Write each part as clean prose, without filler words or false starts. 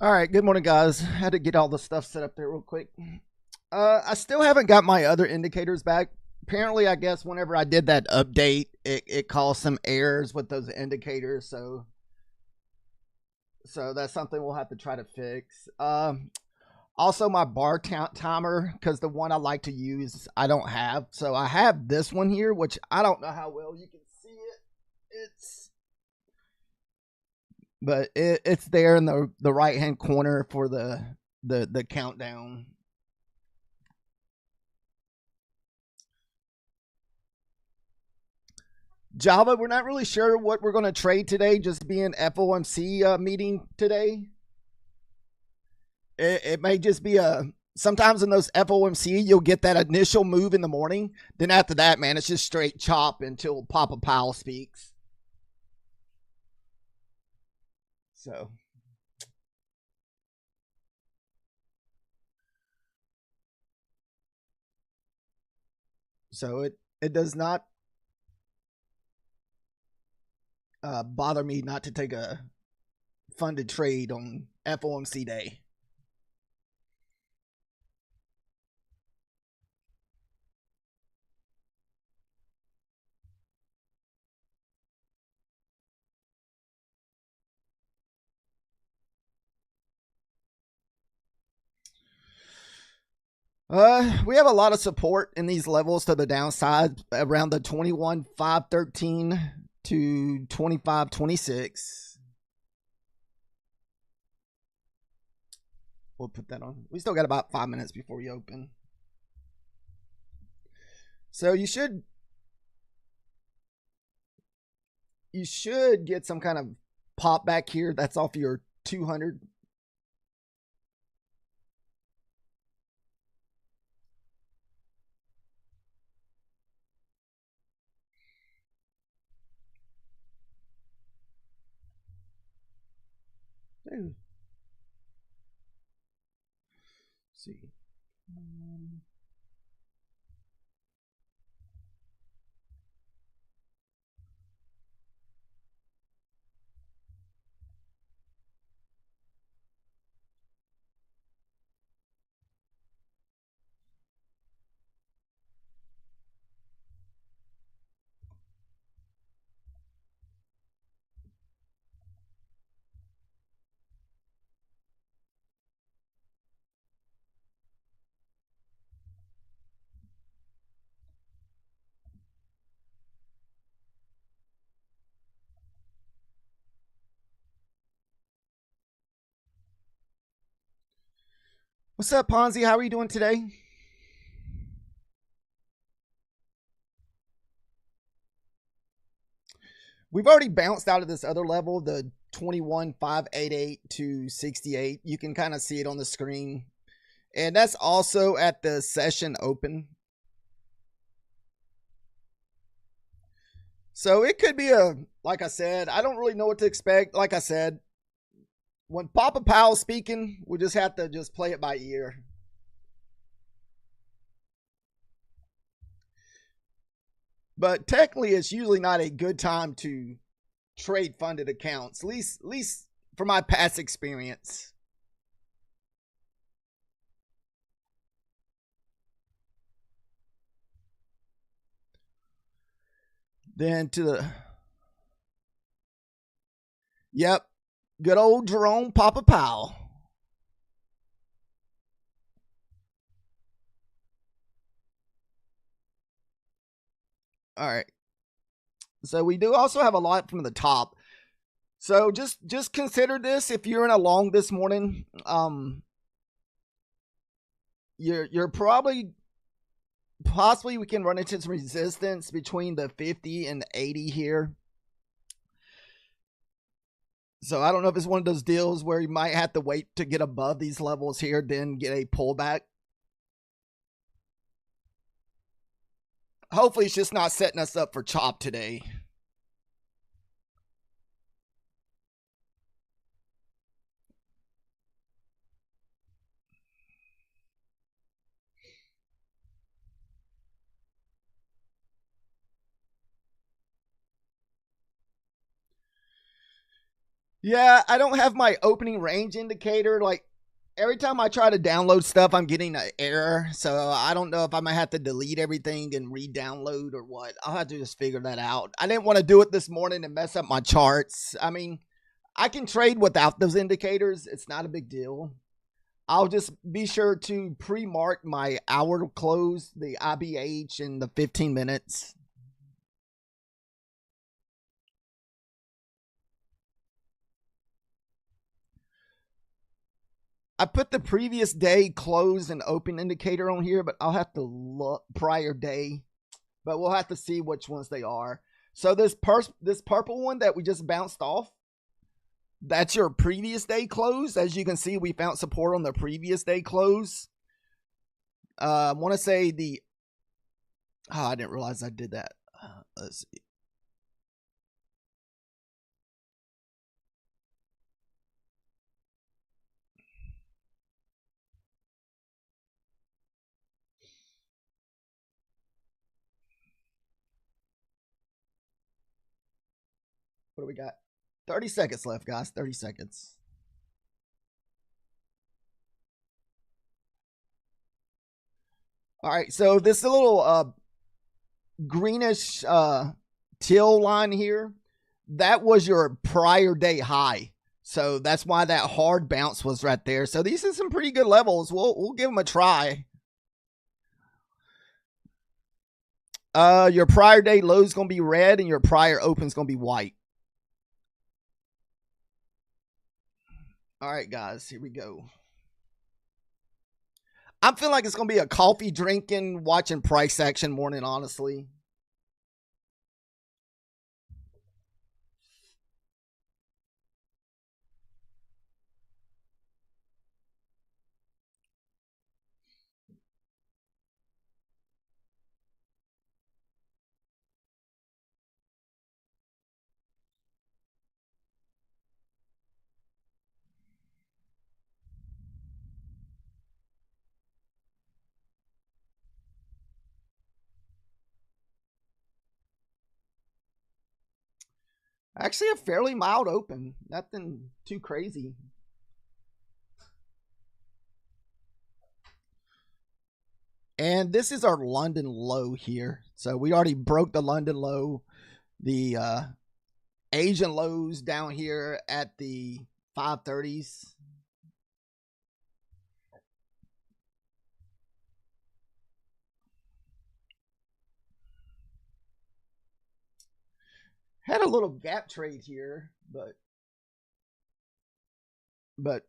All right, good morning, guys. Had to get all the stuff set up there real quick. I still haven't got my other indicators back. Apparently, I guess whenever I did that update, it caused some errors with those indicators. So that's something we'll have to try to fix. Also, my bar count timer, because the one I like to use, I don't have. So I have this one here, which I don't know how well you can see it. It's there in the right hand corner for the countdown. Java, we're not really sure what we're going to trade today, just being FOMC meeting today. It may just be sometimes in those FOMC, you'll get that initial move in the morning. Then after that, man, it's just straight chop until Papa Powell speaks. So it does not bother me not to take a funded trade on FOMC day. We have a lot of support in these levels to the downside around the 21,513 to 25.26. We'll put that on. We still got about 5 minutes before we open. So you should get some kind of pop back here. That's off your 200. Let's see. What's up, Ponzi? How are you doing today? We've already bounced out of this other level, the 21,588 to 68. You can kind of see it on the screen. And that's also at the session open. So it could be like I said, I don't really know what to expect. Like I said, when Papa Powell's speaking, we just have to just play it by ear. But technically, it's usually not a good time to trade funded accounts, at least from my past experience. Then to the, yep, good old Jerome Papa Powell. All right. So we do also have a lot from the top. So just consider this if you're in a long this morning. You're possibly we can run into some resistance between the 50 and the 80 here. So I don't know if it's one of those deals where you might have to wait to get above these levels here, then get a pullback. Hopefully it's just not setting us up for chop today. Yeah, I don't have my opening range indicator. Like every time I try to download stuff, I'm getting an error. So I don't know if I might have to delete everything and re-download or what. I'll have to just figure that out. I didn't want to do it this morning and mess up my charts. I mean, I can trade without those indicators. It's not a big deal. I'll just be sure to pre-mark my hour close, the IBH, and the 15 minutes. I put the previous day close and open indicator on here, but I'll have to look prior day. But we'll have to see which ones they are. So this purple one that we just bounced off, that's your previous day close. As you can see, we found support on the previous day close. I want to say the... Oh, I didn't realize I did that. Let's see. What do we got? 30 seconds left, guys. 30 seconds. All right, so this little greenish teal line here, that was your prior day high. So that's why that hard bounce was right there. So these are some pretty good levels. We'll give them a try. Your prior day low is going to be red and your prior open is going to be white. All right, guys, here we go. I'm feeling like it's going to be a coffee drinking, watching price action morning, honestly. Actually, a fairly mild open. Nothing too crazy. And this is our London low here. So we already broke the London low. The Asian lows down here at the 530s. Had a little gap trade here, but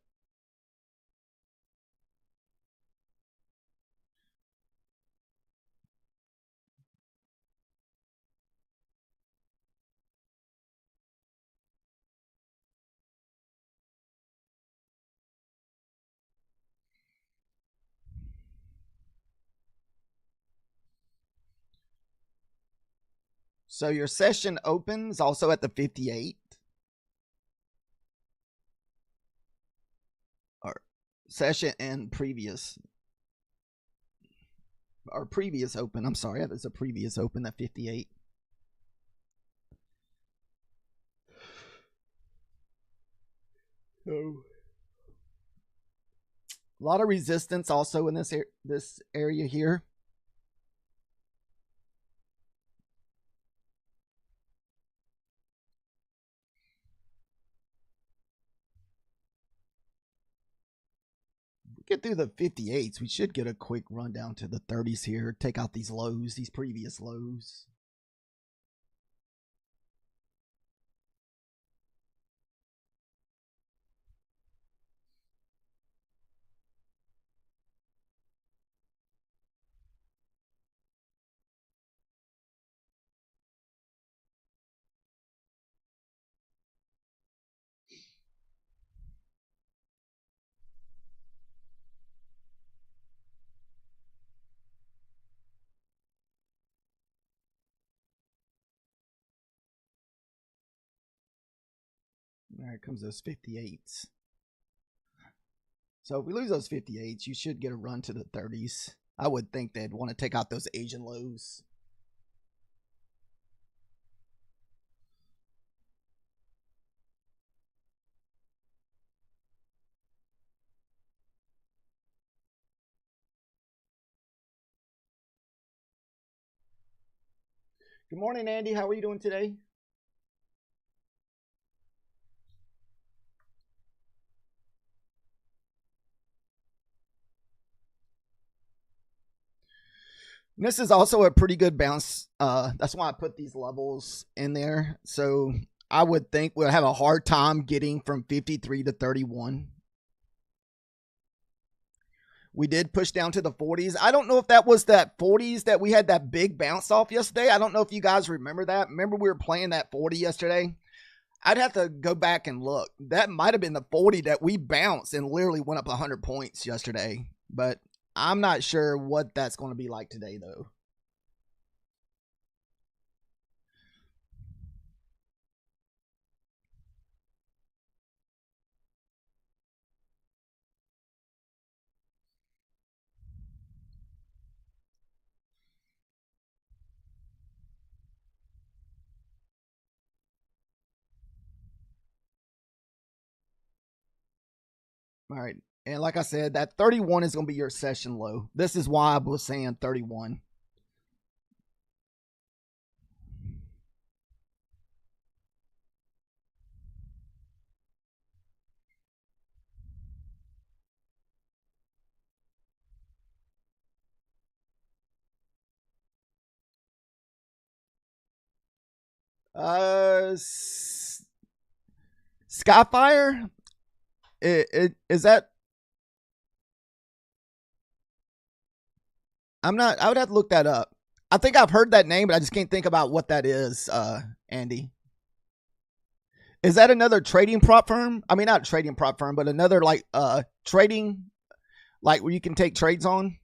so your session opens also at the 58. Or session and previous. Or previous open. I'm sorry, there's a previous open at 58. So a lot of resistance also in this area here. Get through the 58s, we should get a quick run down to the 30s here. Take out these lows, these previous lows. There comes those 58s. So if we lose those 58s, you should get a run to the 30s. I would think they'd want to take out those Asian lows. Good morning, Andy. How are you doing today? And this is also a pretty good bounce. That's why I put these levels in there. So I would think we'll have a hard time getting from 53 to 31. We did push down to the 40s. I don't know if that was that 40s that we had that big bounce off yesterday. I don't know if you guys remember that. Remember we were playing that 40 yesterday? I'd have to go back and look. That might have been the 40 that we bounced and literally went up 100 points yesterday. But I'm not sure what that's going to be like today, though. All right. And like I said, that 31 is going to be your session low. This is why I was saying 31. Uh, Skyfire? Is that? I'm not. I would have to look that up. I think I've heard that name, but I just can't think about what that is. Andy, is that another trading prop firm? I mean, not a trading prop firm, but another like trading, like where you can take trades on.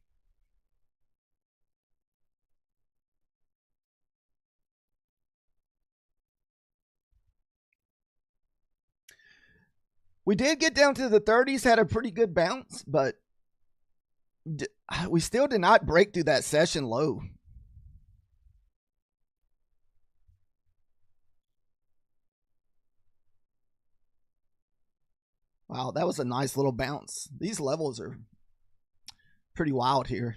We did get down to the 30s, had a pretty good bounce, but we still did not break through that session low. Wow, that was a nice little bounce. These levels are pretty wild here.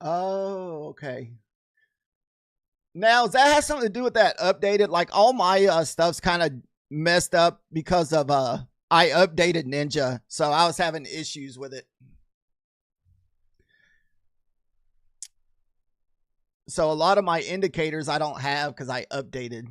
Oh, okay. Now, does that have something to do with that updated? Like all my stuff's kind of messed up because of I updated Ninja, so I was having issues with it. So a lot of my indicators I don't have because I updated.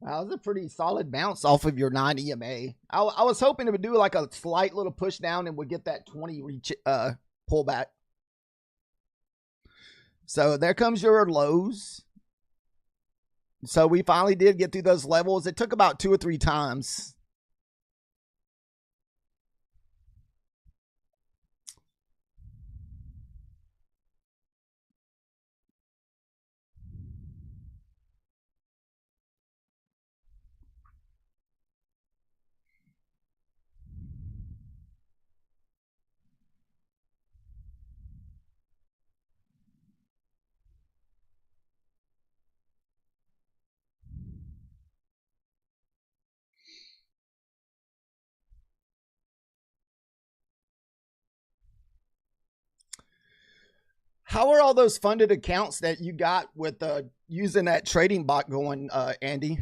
That was a pretty solid bounce off of your 9 EMA. I was hoping it would do like a slight little push down and would get that 20 reach pullback. So there comes your lows. So we finally did get through those levels. It took about 2 or 3 times. How are all those funded accounts that you got with using that trading bot going, Andy?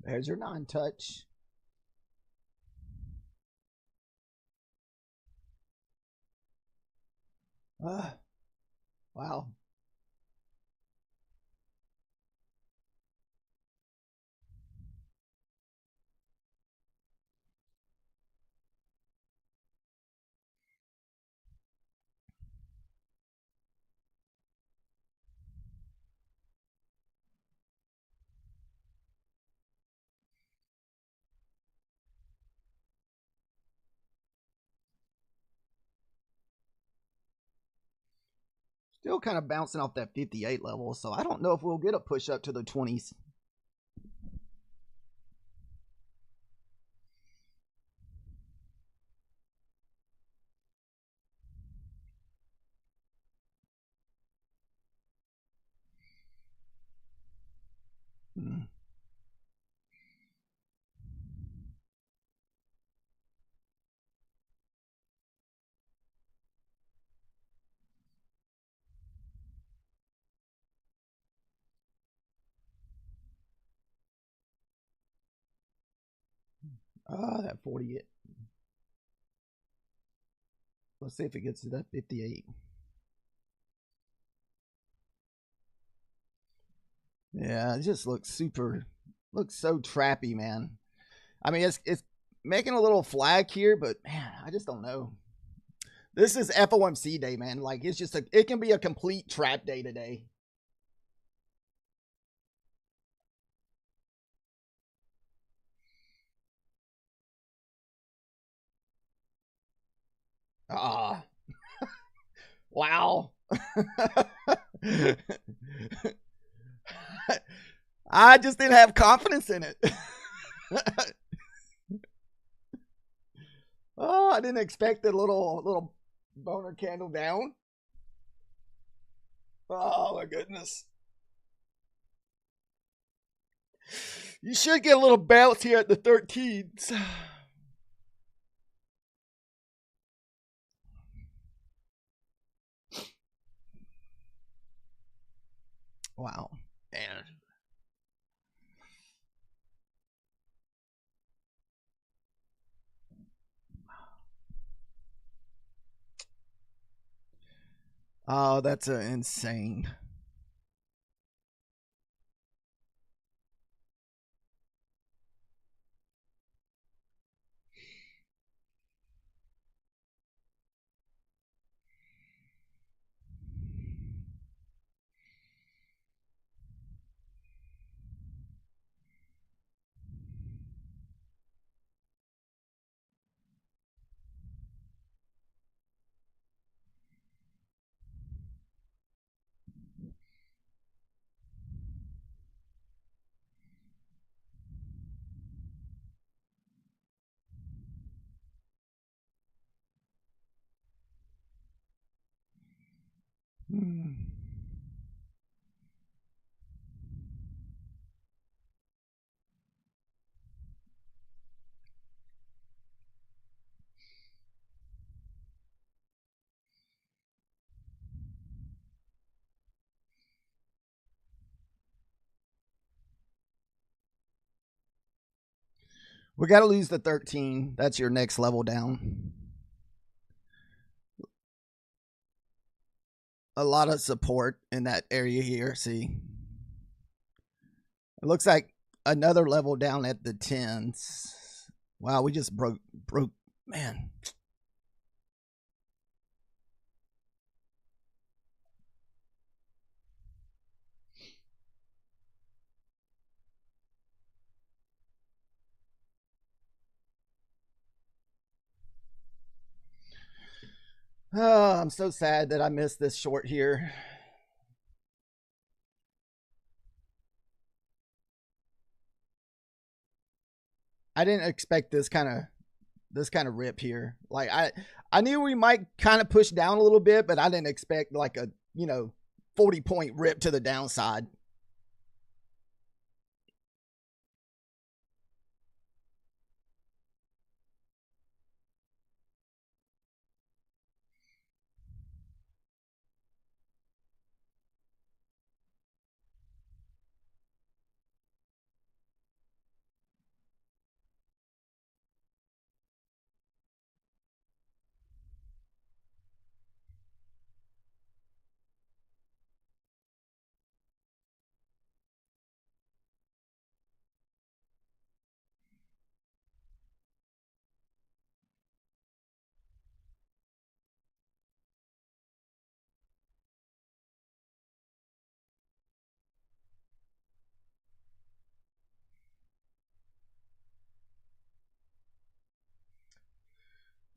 There's your non-touch. Wow. Still kind of bouncing off that 58 level, so I don't know if we'll get a push up to the 20s. That 48. Let's see if it gets to that 58. Yeah, it just looks so trappy, man. I mean, it's making a little flag here, but man, I just don't know. This is FOMC day, man. Like it can be a complete trap day today. Ah, wow. I just didn't have confidence in it. Oh, I didn't expect the little boner candle down. Oh my goodness. You should get a little bounce here at the 13s. Wow. Man. Oh, that's insane. We got to lose the 13. That's your next level down. a lot of support in that area here. See, it looks like another level down at the tens. Wow, we just broke, man. Oh, I'm so sad that I missed this short here. I didn't expect this kind of rip here. Like I knew we might kind of push down a little bit, but I didn't expect like a 40-point rip to the downside.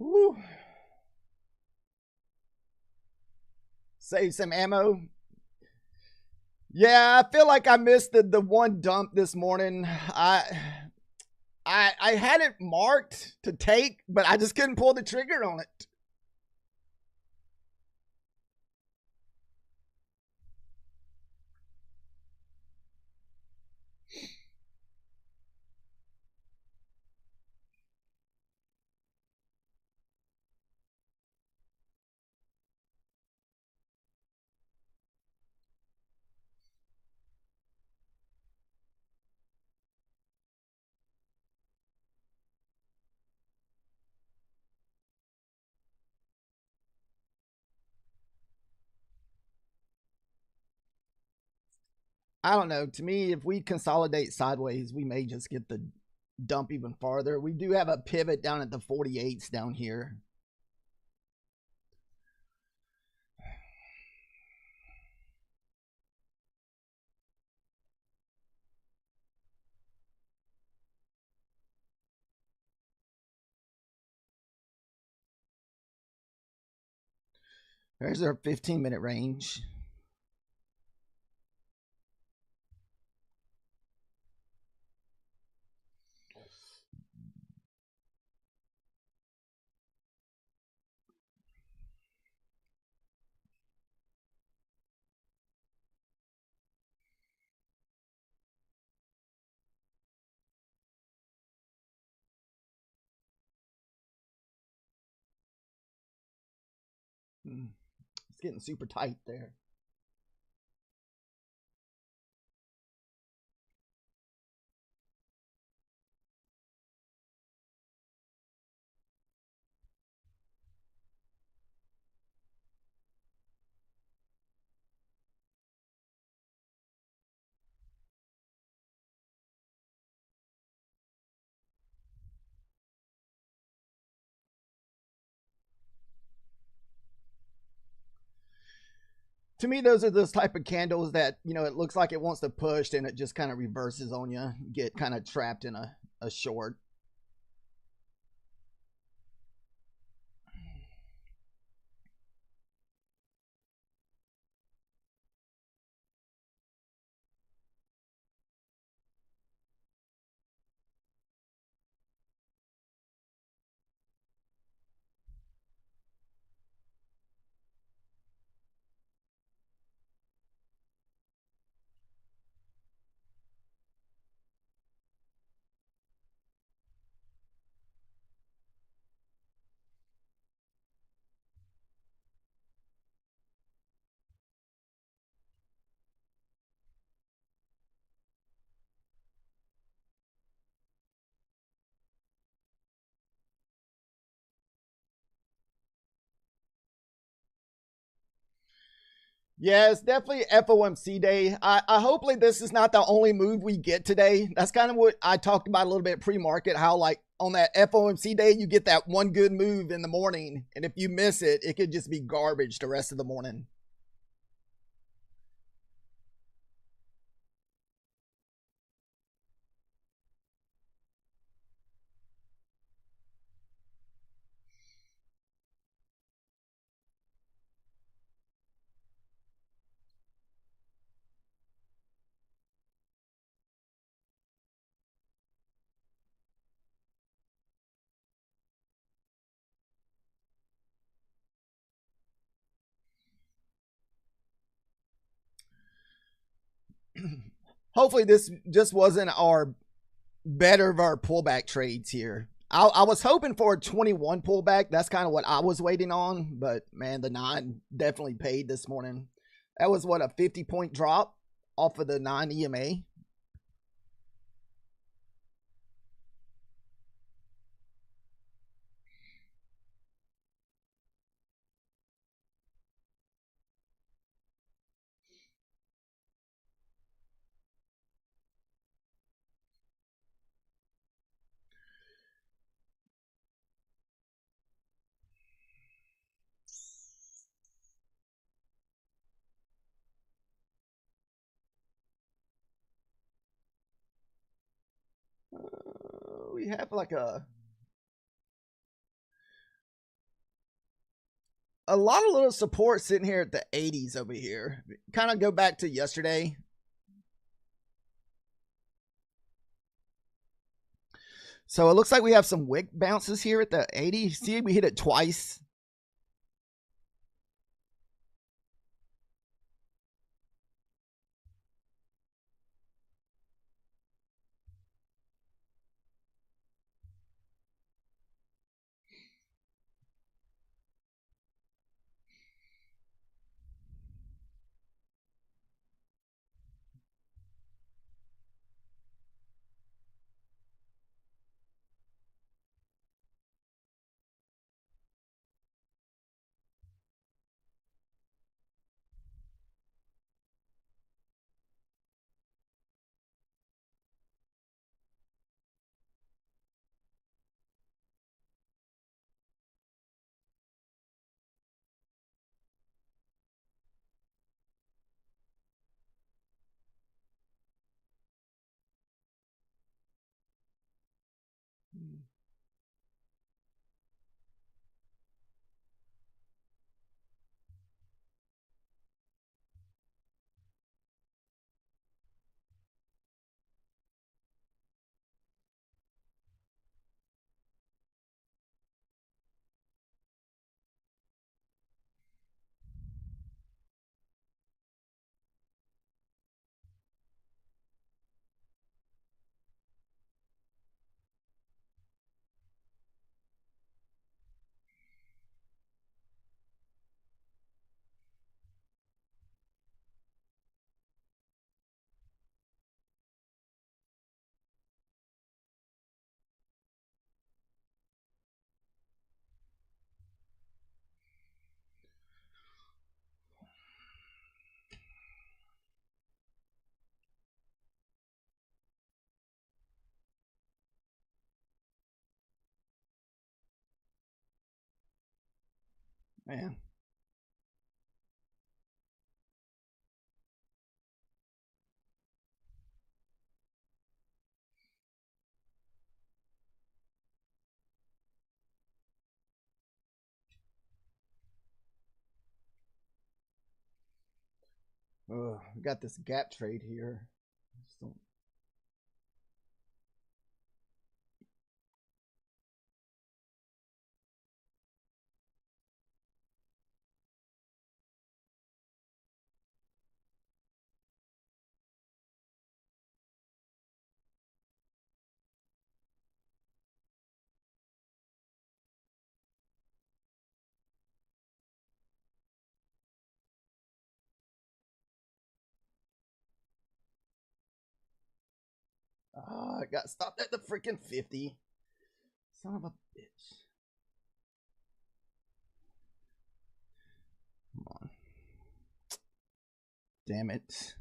Woo. Save some ammo. Yeah, I feel like I missed the one dump this morning. I had it marked to take, but I just couldn't pull the trigger on it. I don't know. To me, if we consolidate sideways, we may just get the dump even farther. We do have a pivot down at the 48s down here. There's our 15-minute range. It's getting super tight there. To me, those are those type of candles that it looks like it wants to push and it just kind of reverses on you, get kind of trapped in a short. Yeah, it's definitely FOMC day. I hopefully this is not the only move we get today. That's kind of what I talked about a little bit pre-market, how like on that FOMC day, you get that one good move in the morning. And if you miss it, it could just be garbage the rest of the morning. Hopefully this just wasn't our better of our pullback trades here. I was hoping for a 21 pullback. That's kind of what I was waiting on. But man, the 9 definitely paid this morning. That was what, a 50-point drop off of the 9 EMA. We have like a lot of little support sitting here at the 80s over here. Kind of go back to yesterday. So it looks like we have some wick bounces here at the 80. See, we hit it twice. Man. We got this gap trade here. I got stopped at the freaking 50. Son of a bitch. Come on. damn it.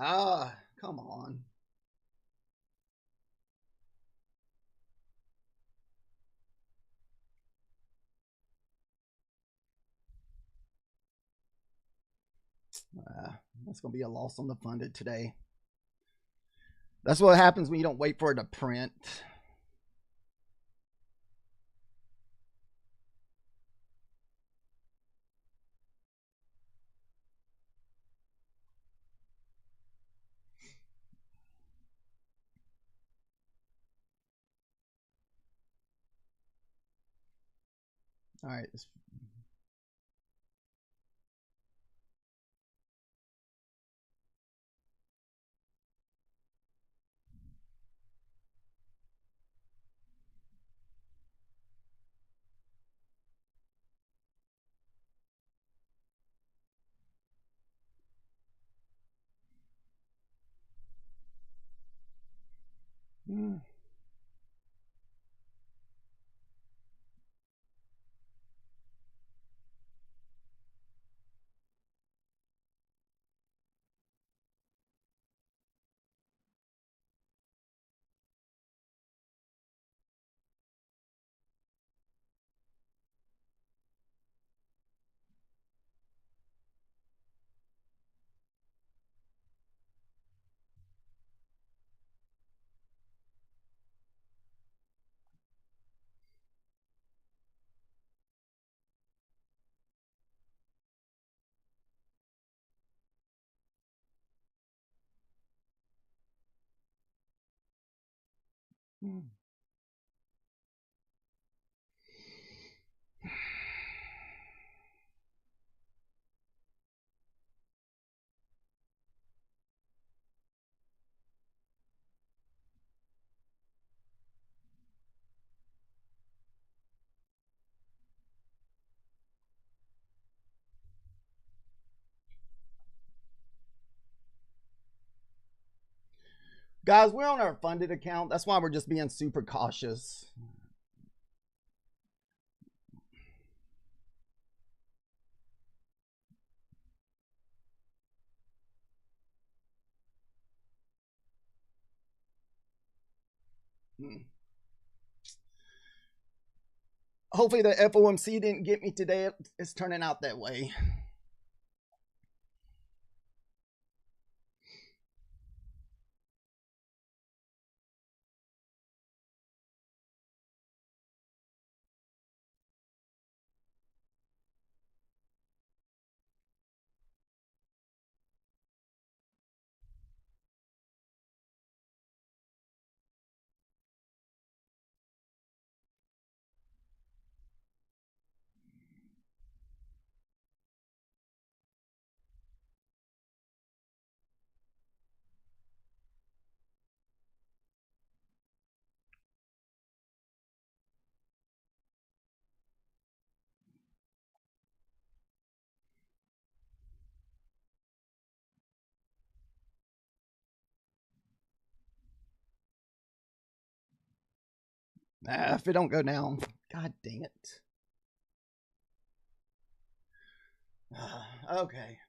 Ah, come on. That's going to be a loss on the funded today. That's what happens when you don't wait for it to print. All right. Guys, we're on our funded account. That's why we're just being super cautious. Hopefully the FOMC didn't get me today. It's turning out that way. If it don't go down, god dang it. Okay.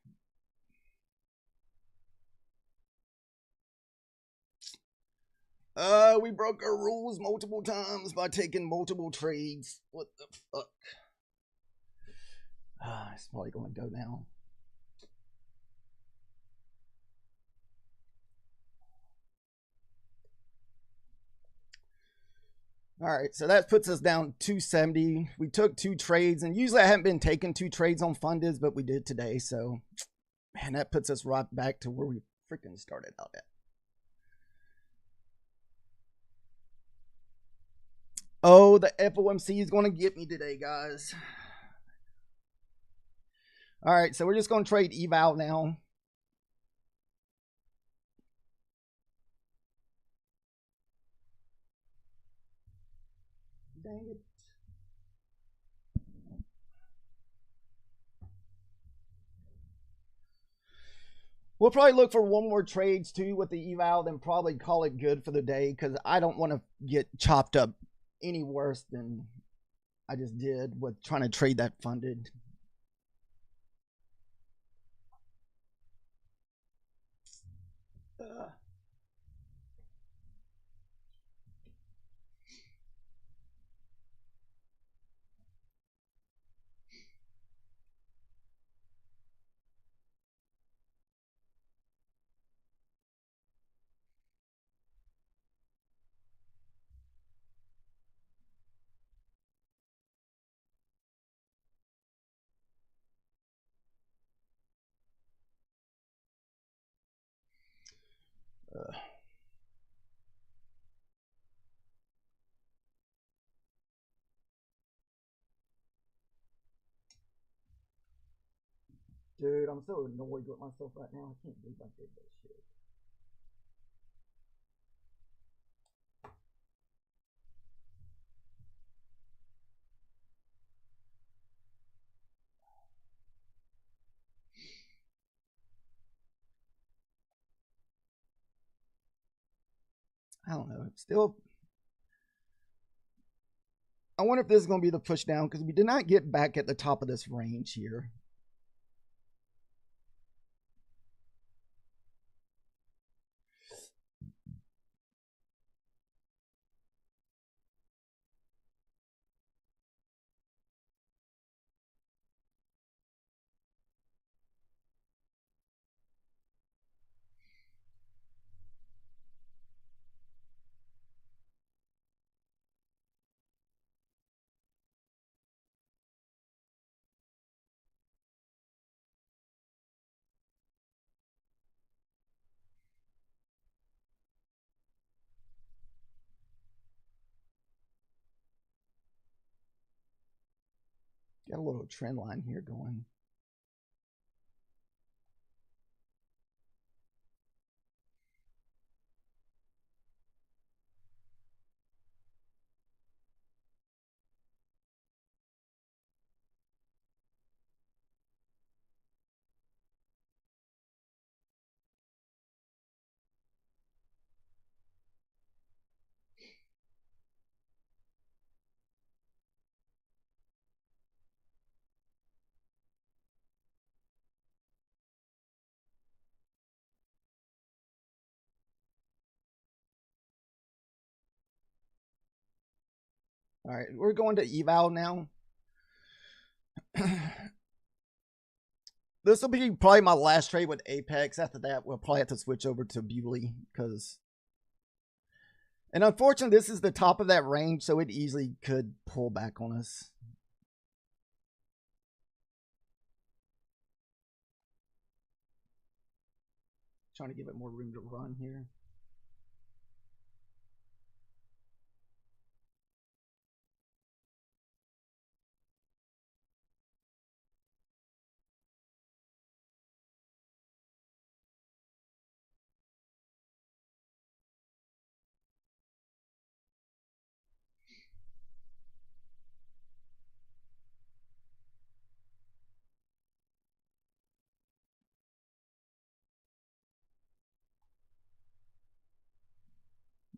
We broke our rules multiple times by taking multiple trades. What the fuck? It's probably going to go down. All right, so that puts us down 270. We took 2 trades, and usually I haven't been taking 2 trades on fundeds, but we did today. So, man, that puts us right back to where we freaking started out at. Oh, the FOMC is going to get me today, guys. All right, so we're just going to trade eval now. Dang it. We'll probably look for one more trades too with the eval, then probably call it good for the day because I don't want to get chopped up any worse than I just did with trying to trade that funded. Dude, I'm so annoyed with myself right now. I can't believe I did this shit. I don't know. Still, I wonder if this is going to be the push down because we did not get back at the top of this range here. Got a little trend line here going. All right, we're going to eval now. This will be probably my last trade with Apex. After that, we'll probably have to switch over to Bewley because, and unfortunately, this is the top of that range, so it easily could pull back on us. Trying to give it more room to run here.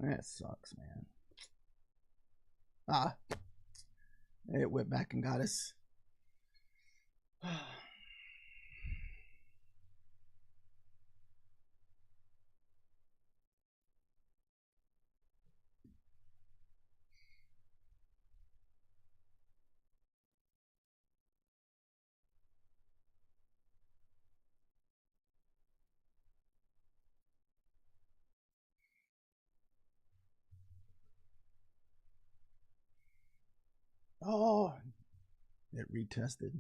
That sucks, man. Ah, it went back and got us. Oh, it retested.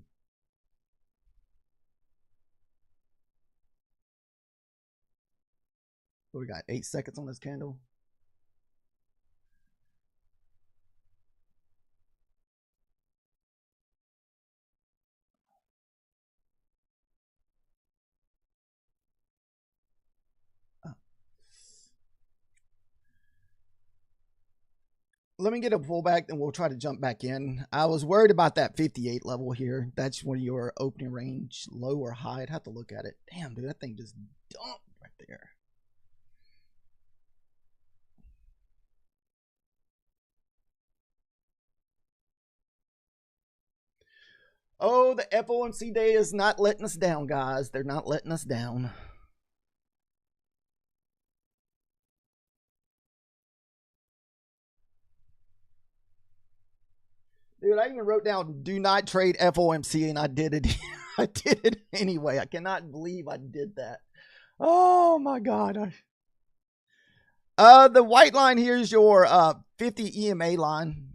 So we got 8 seconds on this candle. Let me get a pullback and we'll try to jump back in. I was worried about that 58 level here. That's when your opening range, low or high. I'd have to look at it. Damn, dude, that thing just dumped right there. Oh, the FOMC day is not letting us down, guys. They're not letting us down. Dude, I even wrote down "do not trade FOMC" and I did it. I did it anyway. I cannot believe I did that. Oh my god. The white line here is your 50 EMA line.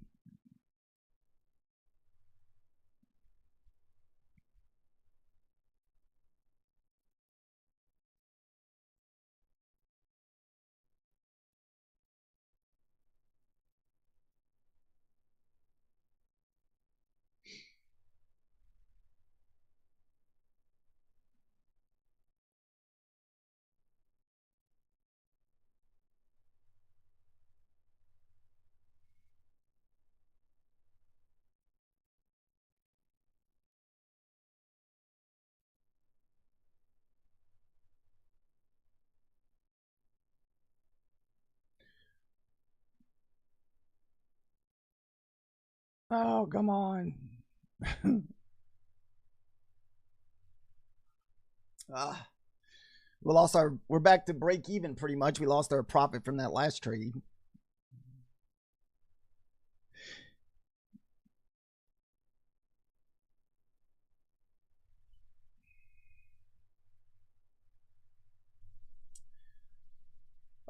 Oh, come on. We're back to break even pretty much. We lost our profit from that last trade.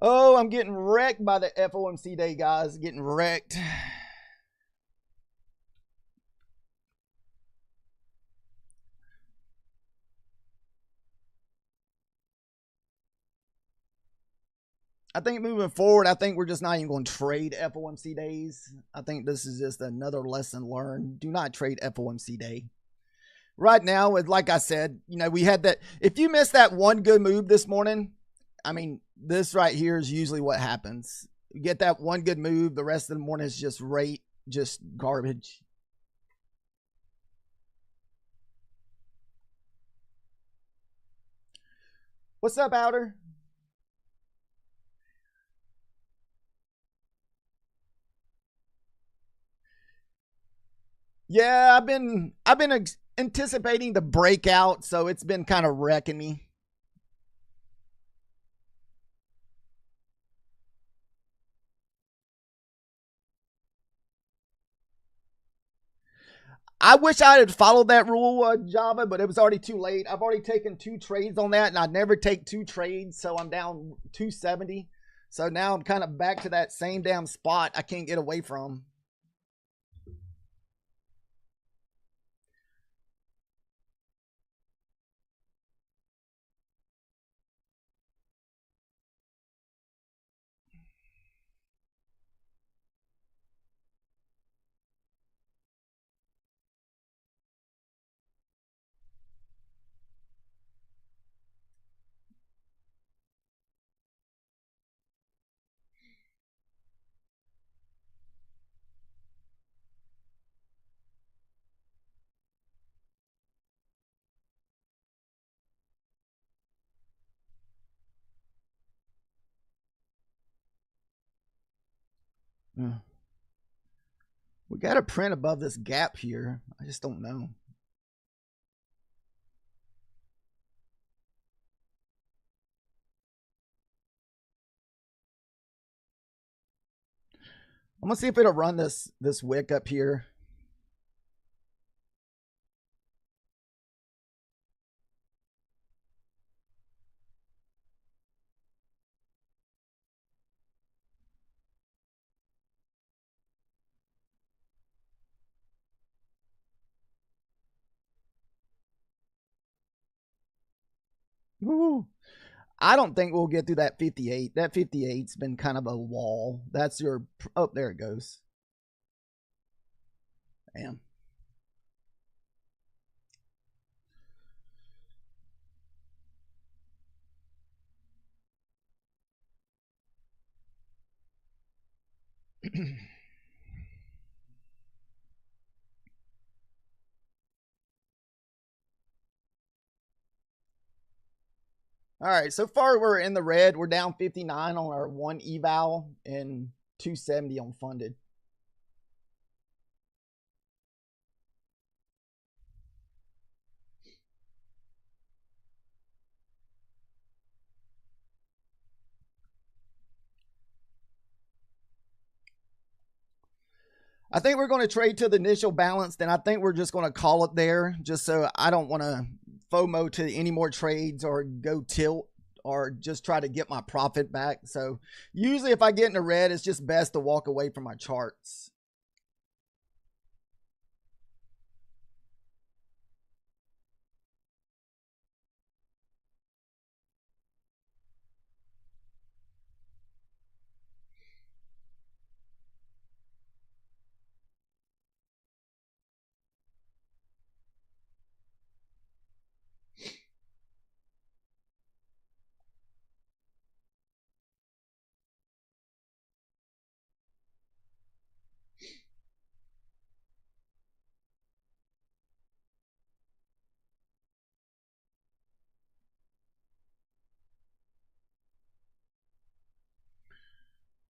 Oh, I'm getting wrecked by the FOMC day, guys. Getting wrecked. I think moving forward, I think we're just not even going to trade FOMC days. I think this is just another lesson learned. Do not trade FOMC day. Right now, like I said, we had that. If you missed that one good move this morning, I mean, this right here is usually what happens. You get that one good move, the rest of the morning is just garbage. What's up, Outer? Yeah, I've been anticipating the breakout, so it's been kind of wrecking me. I wish I had followed that rule, Java, but it was already too late. I've already taken 2 trades on that, and I never take 2 trades, so I'm down 270. So now I'm kind of back to that same damn spot I can't get away from. We got to print above this gap here. I just don't know. I'm gonna see if it'll run this wick up here. Woo. I don't think we'll get through that 58. That 58's been kind of a wall. That's your... Oh, there it goes. Damn. All right, so far we're in the red. We're down 59 on our 1 eval and 270 on funded. I think we're going to trade to the initial balance. Then I think we're just going to call it there, just so I don't want to FOMO to any more trades or go tilt or just try to get my profit back. So usually if I get in the red, it's just best to walk away from my charts.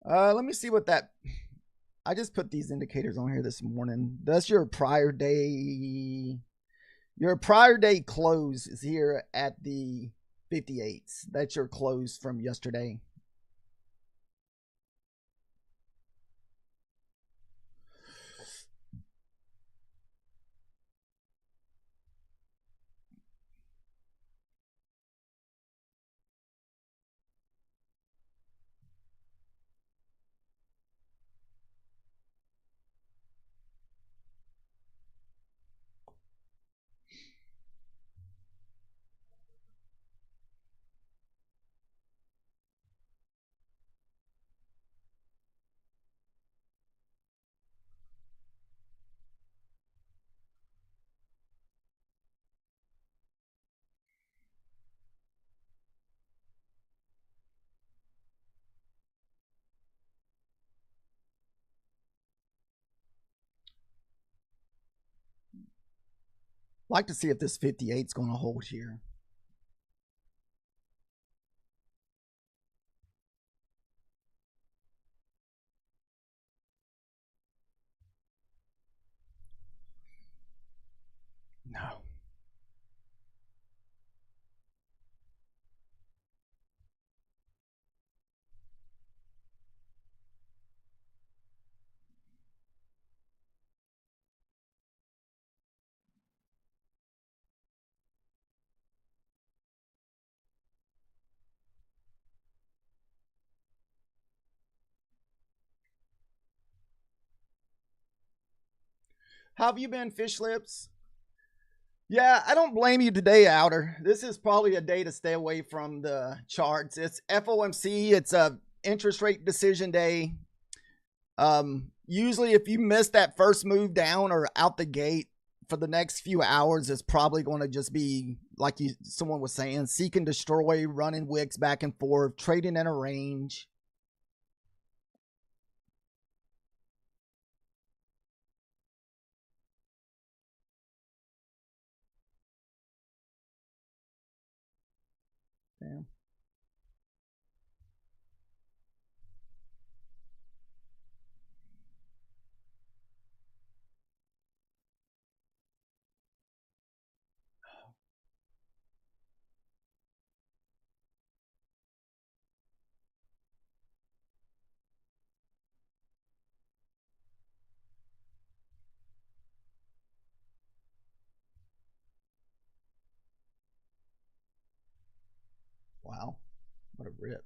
Let me see what that. I just put these indicators on here this morning. That's your prior day. Your prior day close is here at the 58s. That's your close from yesterday. Like to see if this 58 is going to hold here. No. How have you been, Fish Lips? Yeah, I don't blame you today, Outer. This is probably a day to stay away from the charts. It's FOMC. It's a interest rate decision day. Usually, if you miss that first move down or out the gate for the next few hours, it's probably going to just be like someone was saying, seek and destroy, running wicks back and forth, trading in a range. Damn. Wow, what a rip.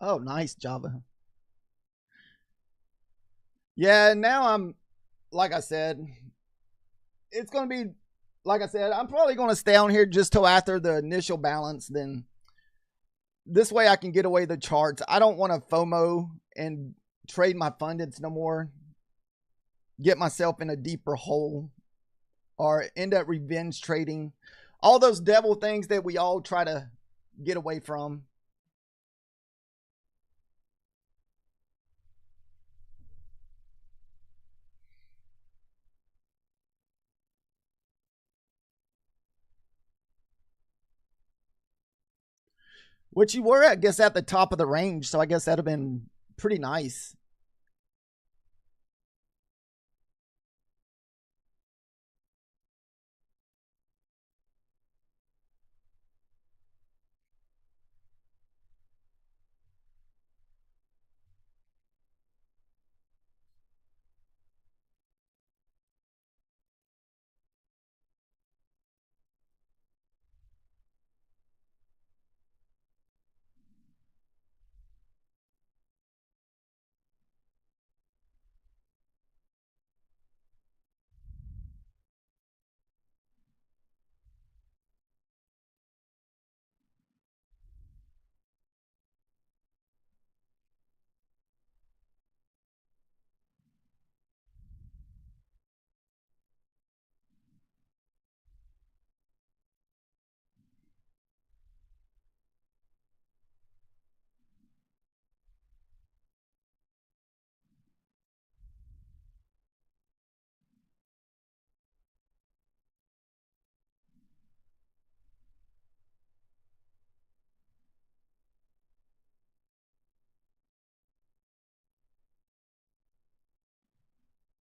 Oh, nice Java. Yeah, now I'm like I said, it's gonna be like I said, I'm probably gonna stay on here just till after the initial balance. Then this way I can get away the charts. I don't want to FOMO and trade my fundeds no more. Get myself in a deeper hole or end up revenge trading. All those devil things that we all try to get away from. Which you were, I guess, at the top of the range. So I guess that'd have been pretty nice.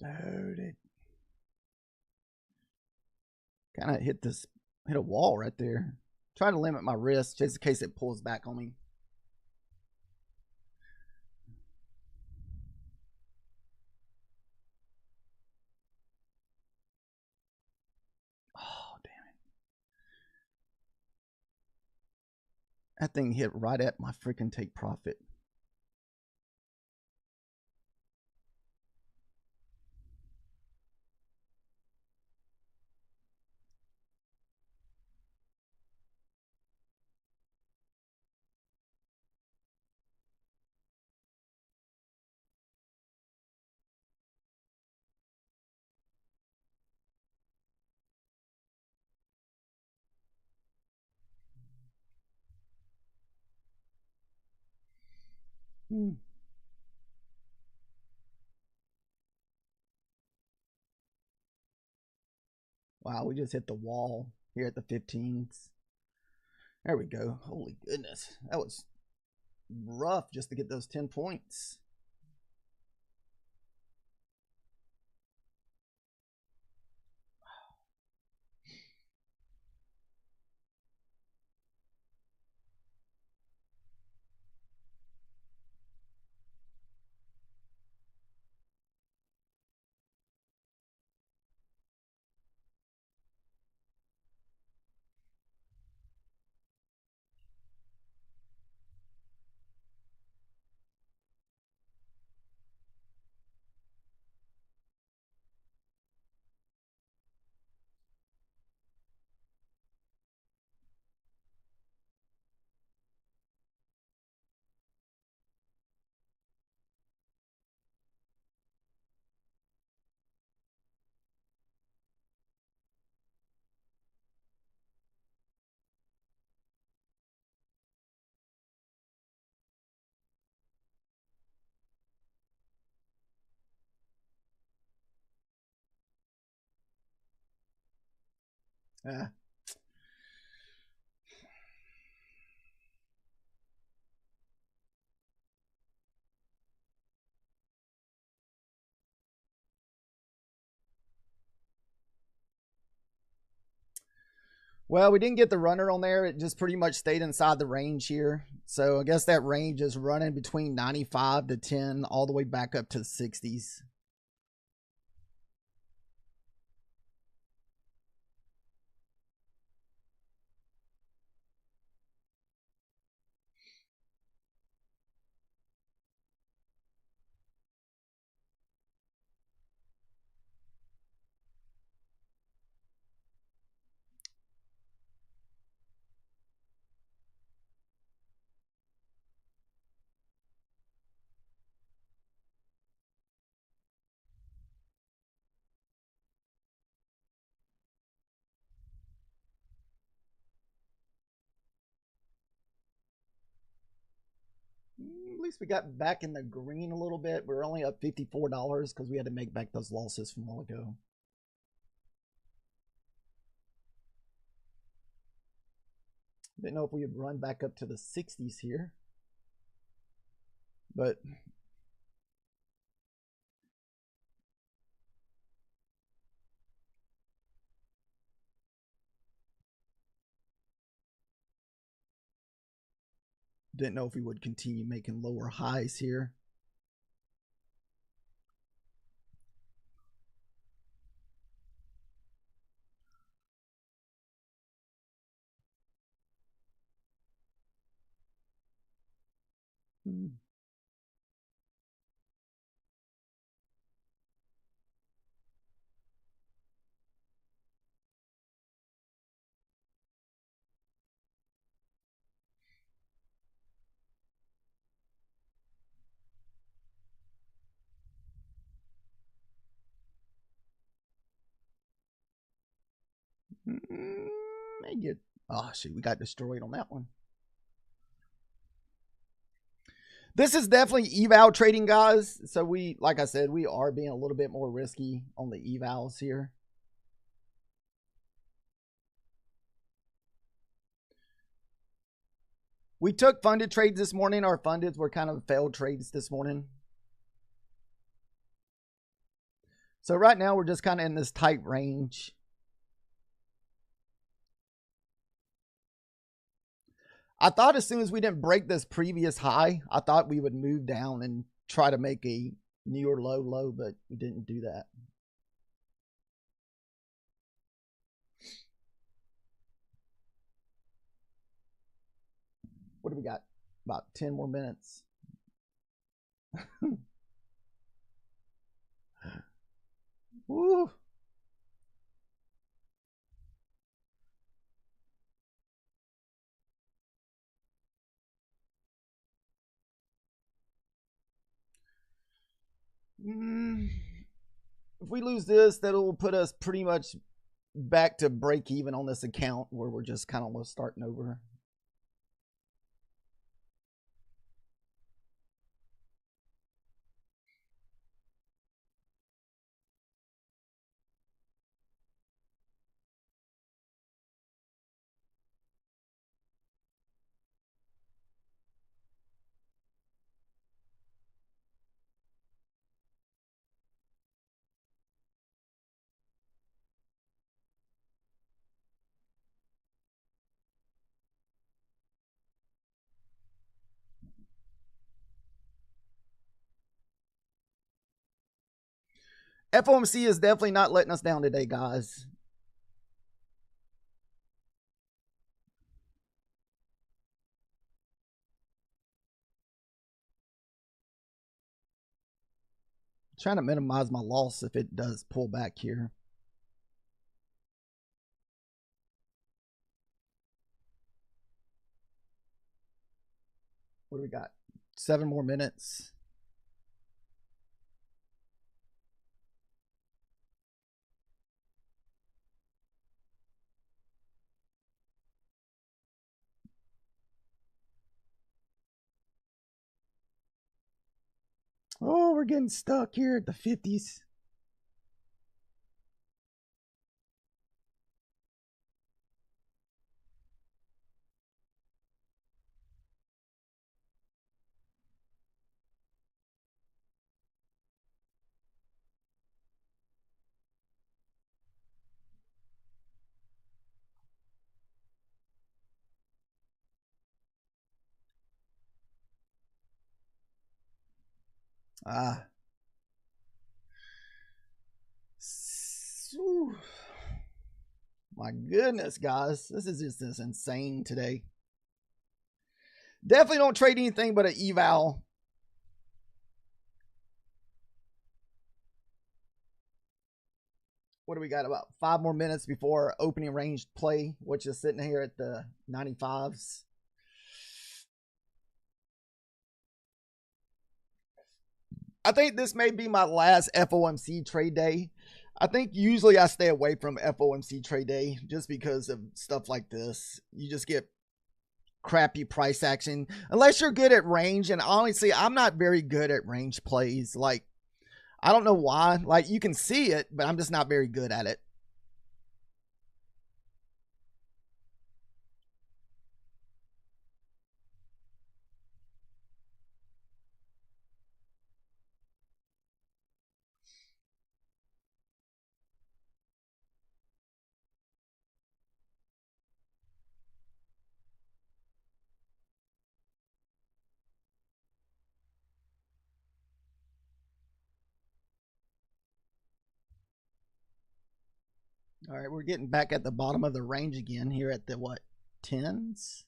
Dude, it kind of hit a wall right there. Try to limit my risk just in case it pulls back on me. Oh, damn it. That thing hit right at my freaking take profit. Hmm. Wow, we just hit the wall here at the 15s. There we go. Holy goodness. That was rough just to get those 10 points. Yeah. Well, we didn't get the runner on there. It just pretty much stayed inside the range here. So I guess that range is running between 95 to 10 all the way back up to the 60s. least we got back in the green a little bit. We're only up $54 because we had to make back those losses from a while ago. Didn't know if we would run back up to the 60s here, but didn't know if we would continue making lower highs here. May get, oh shoot, we got destroyed on that one. This is definitely eval trading, guys. So we, like I said, we are being a little bit more risky on the evals here. We took funded trades this morning. Our fundeds were kind of failed trades this morning. So right now we're just kind of in this tight range. I thought as soon as we didn't break this previous high, I thought we would move down and try to make a newer low, but we didn't do that. What do we got? About 10 more minutes. Woo. If we lose this, that'll put us pretty much back to break even on this account where we're just kind of starting over. FOMC is definitely not letting us down today, guys. I'm trying to minimize my loss if it does pull back here. What do we got? 7 more minutes. Oh, we're getting stuck here at the 50s. My goodness, guys. This is just insane today. Definitely don't trade anything but an eval. What do we got? About 5 more minutes before opening range play, which is sitting here at the 95s. I think this may be my last FOMC trade day. I think usually I stay away from FOMC trade day just because of stuff like this. You just get crappy price action unless you're good at range. And honestly, I'm not very good at range plays. Like, I don't know why. Like, you can see it, but I'm just not very good at it. All right, we're getting back at the bottom of the range again here at the what, tens?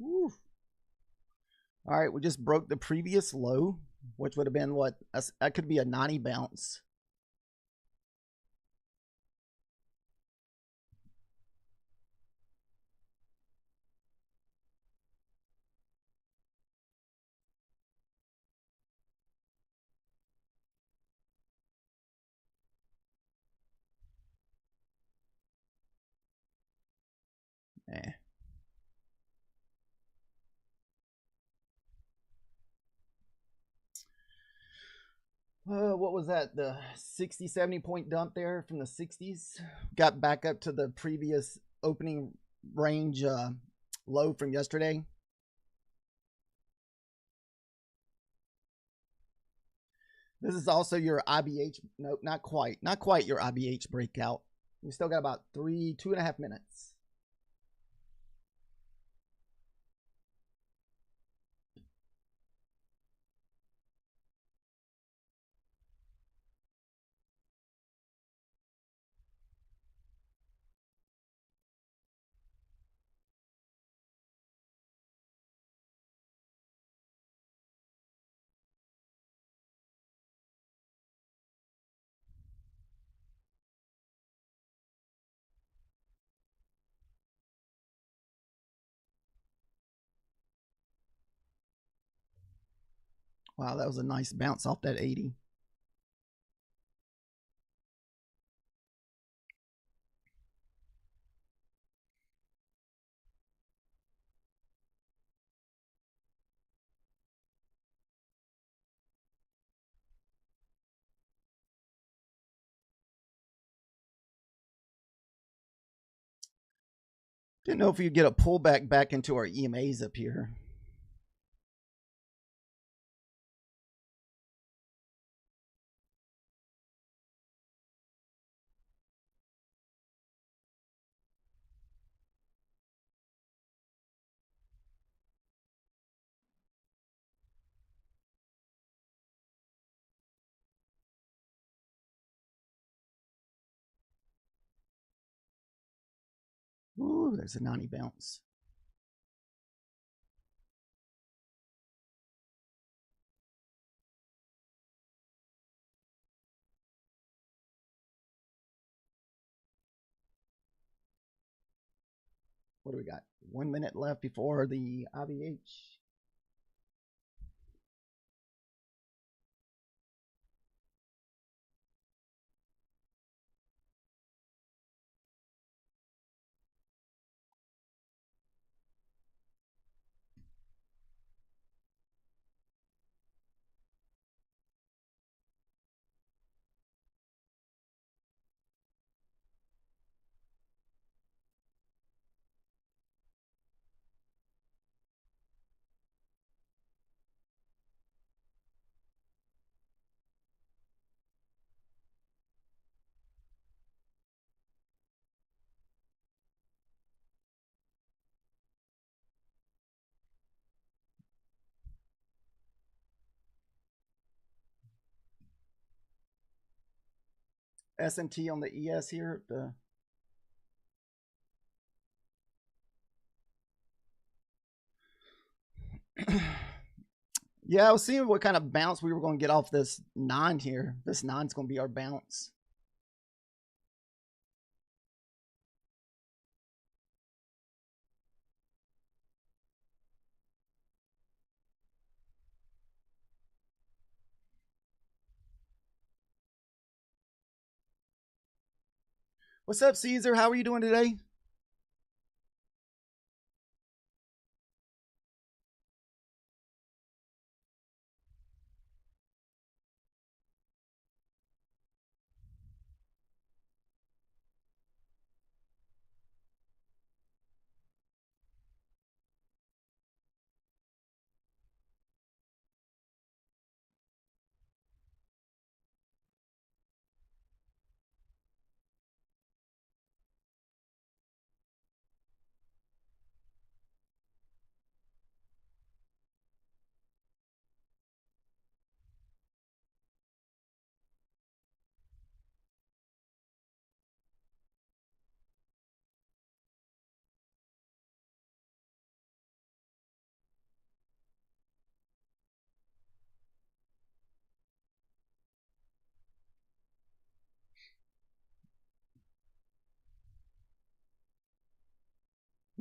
Woo. All right, we just broke the previous low, which would have been what? That could be a 90 bounce. Eh. What was that? The 60, 70 point dump there from the 60s. Got back up to the previous opening range low from yesterday. This is also your IBH. Nope, not quite. Not quite your IBH breakout. We still got about 2.5 minutes. Wow, that was a nice bounce off that 80. Didn't know if you get a pullback back into our EMAs up here. Ooh, there's a 90 bounce. What do we got? 1 minute left before the IBH. SMT on the ES here. Yeah, I was seeing what kind of bounce we were going to get off this 9 here. This 9's going to be our bounce. What's up, Caesar? How are you doing today?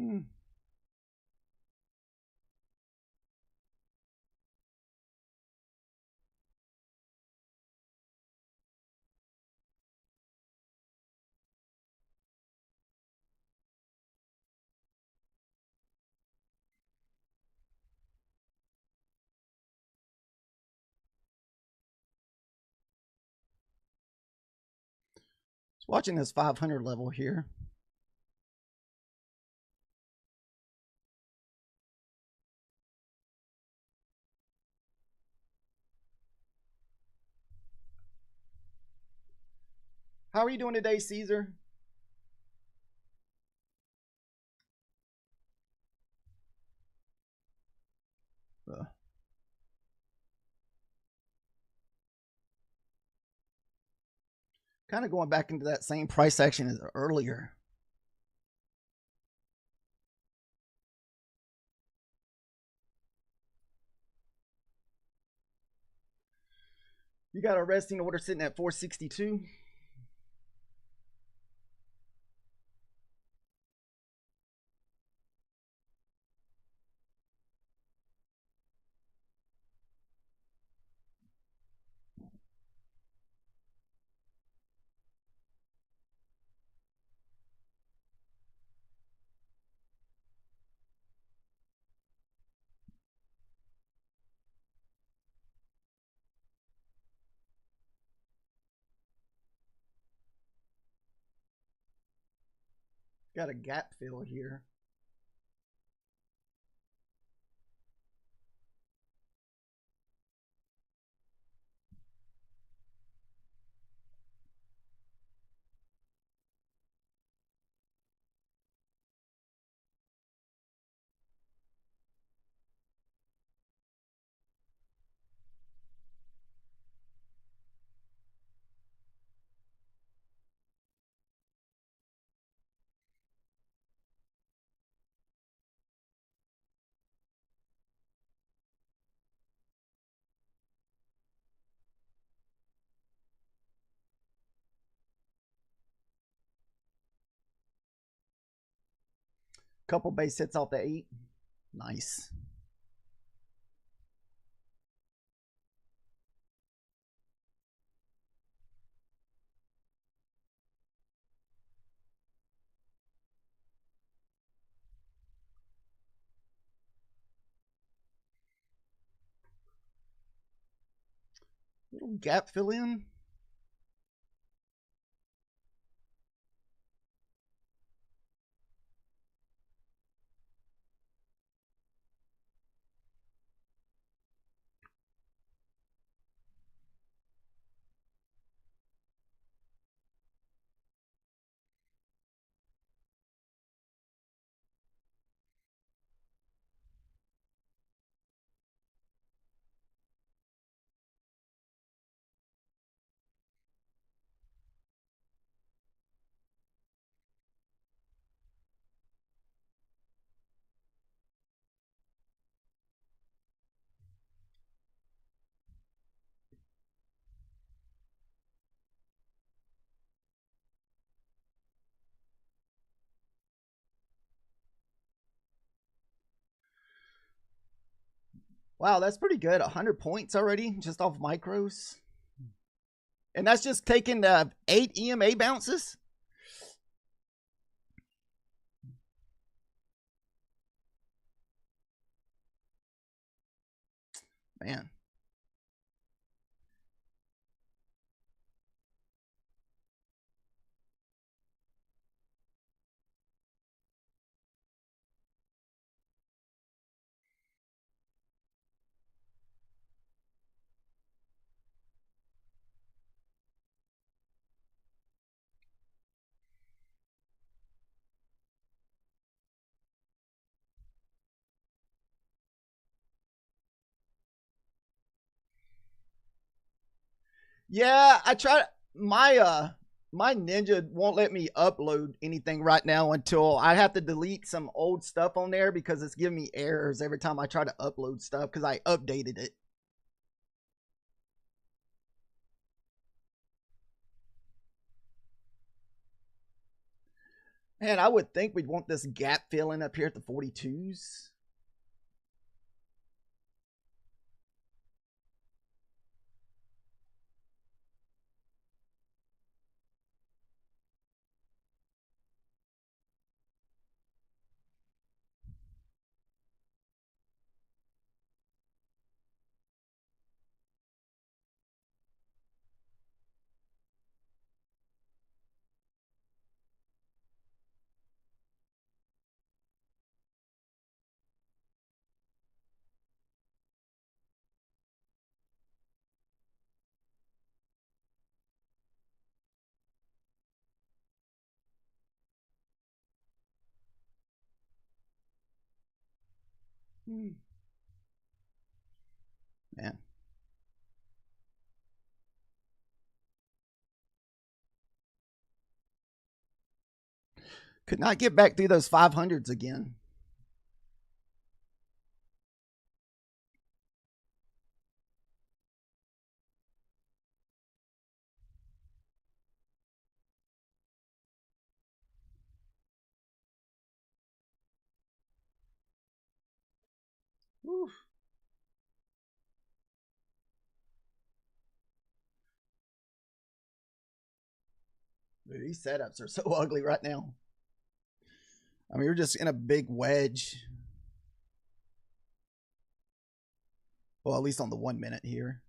Hmm. Just watching this 500 level here. How are you doing today, Caesar? Uh, Kind of going back into that same price action as earlier. You got a resting order sitting at 462. Got a gap fill here. Couple base hits off the 8. Nice. Little gap fill in. Wow, that's pretty good. 100 points already just off micros. And that's just taking 8 EMA bounces? Man. Yeah, I try my Ninja won't let me upload anything right now until I have to delete some old stuff on there because it's giving me errors every time I try to upload stuff because I updated it. Man, I would think we'd want this gap filling up here at the 42s. Man, could not get back through those 500s again. Oof. Dude, these setups are so ugly right now. I mean, you're just in a big wedge. Well, at least on the 1 minute here.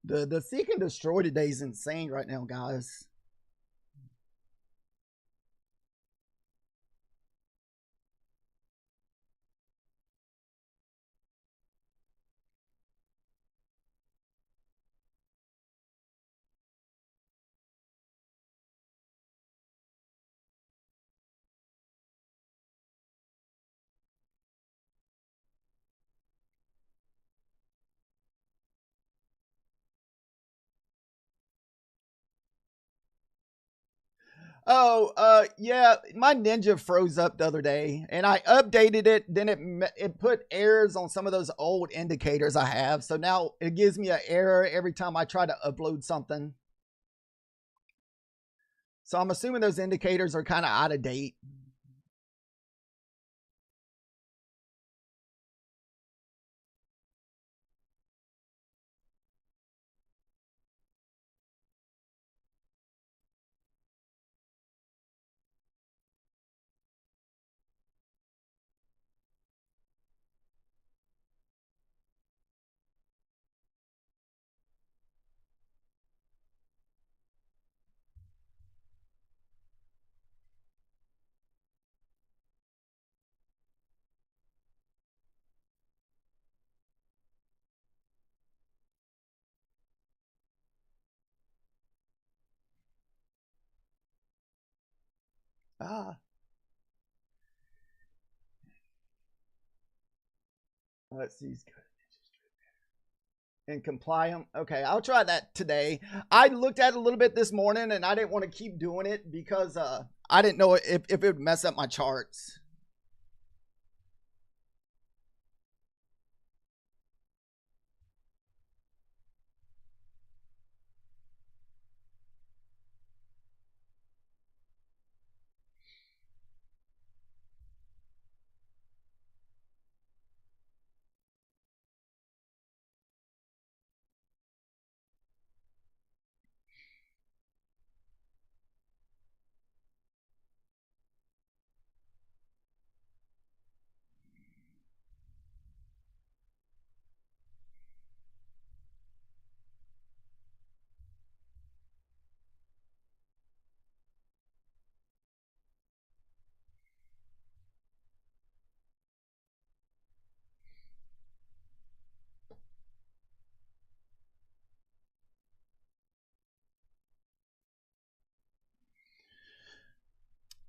The seek and destroy today is insane right now, guys. Oh, yeah, my Ninja froze up the other day, and I updated it. Then it put errors on some of those old indicators I have. So now it gives me an error every time I try to upload something. So I'm assuming those indicators are kind of out of date. Ah, let's see. and compliant. Okay, I'll try that today. I looked at it a little bit this morning and I didn't want to keep doing it because I didn't know if it would mess up my charts.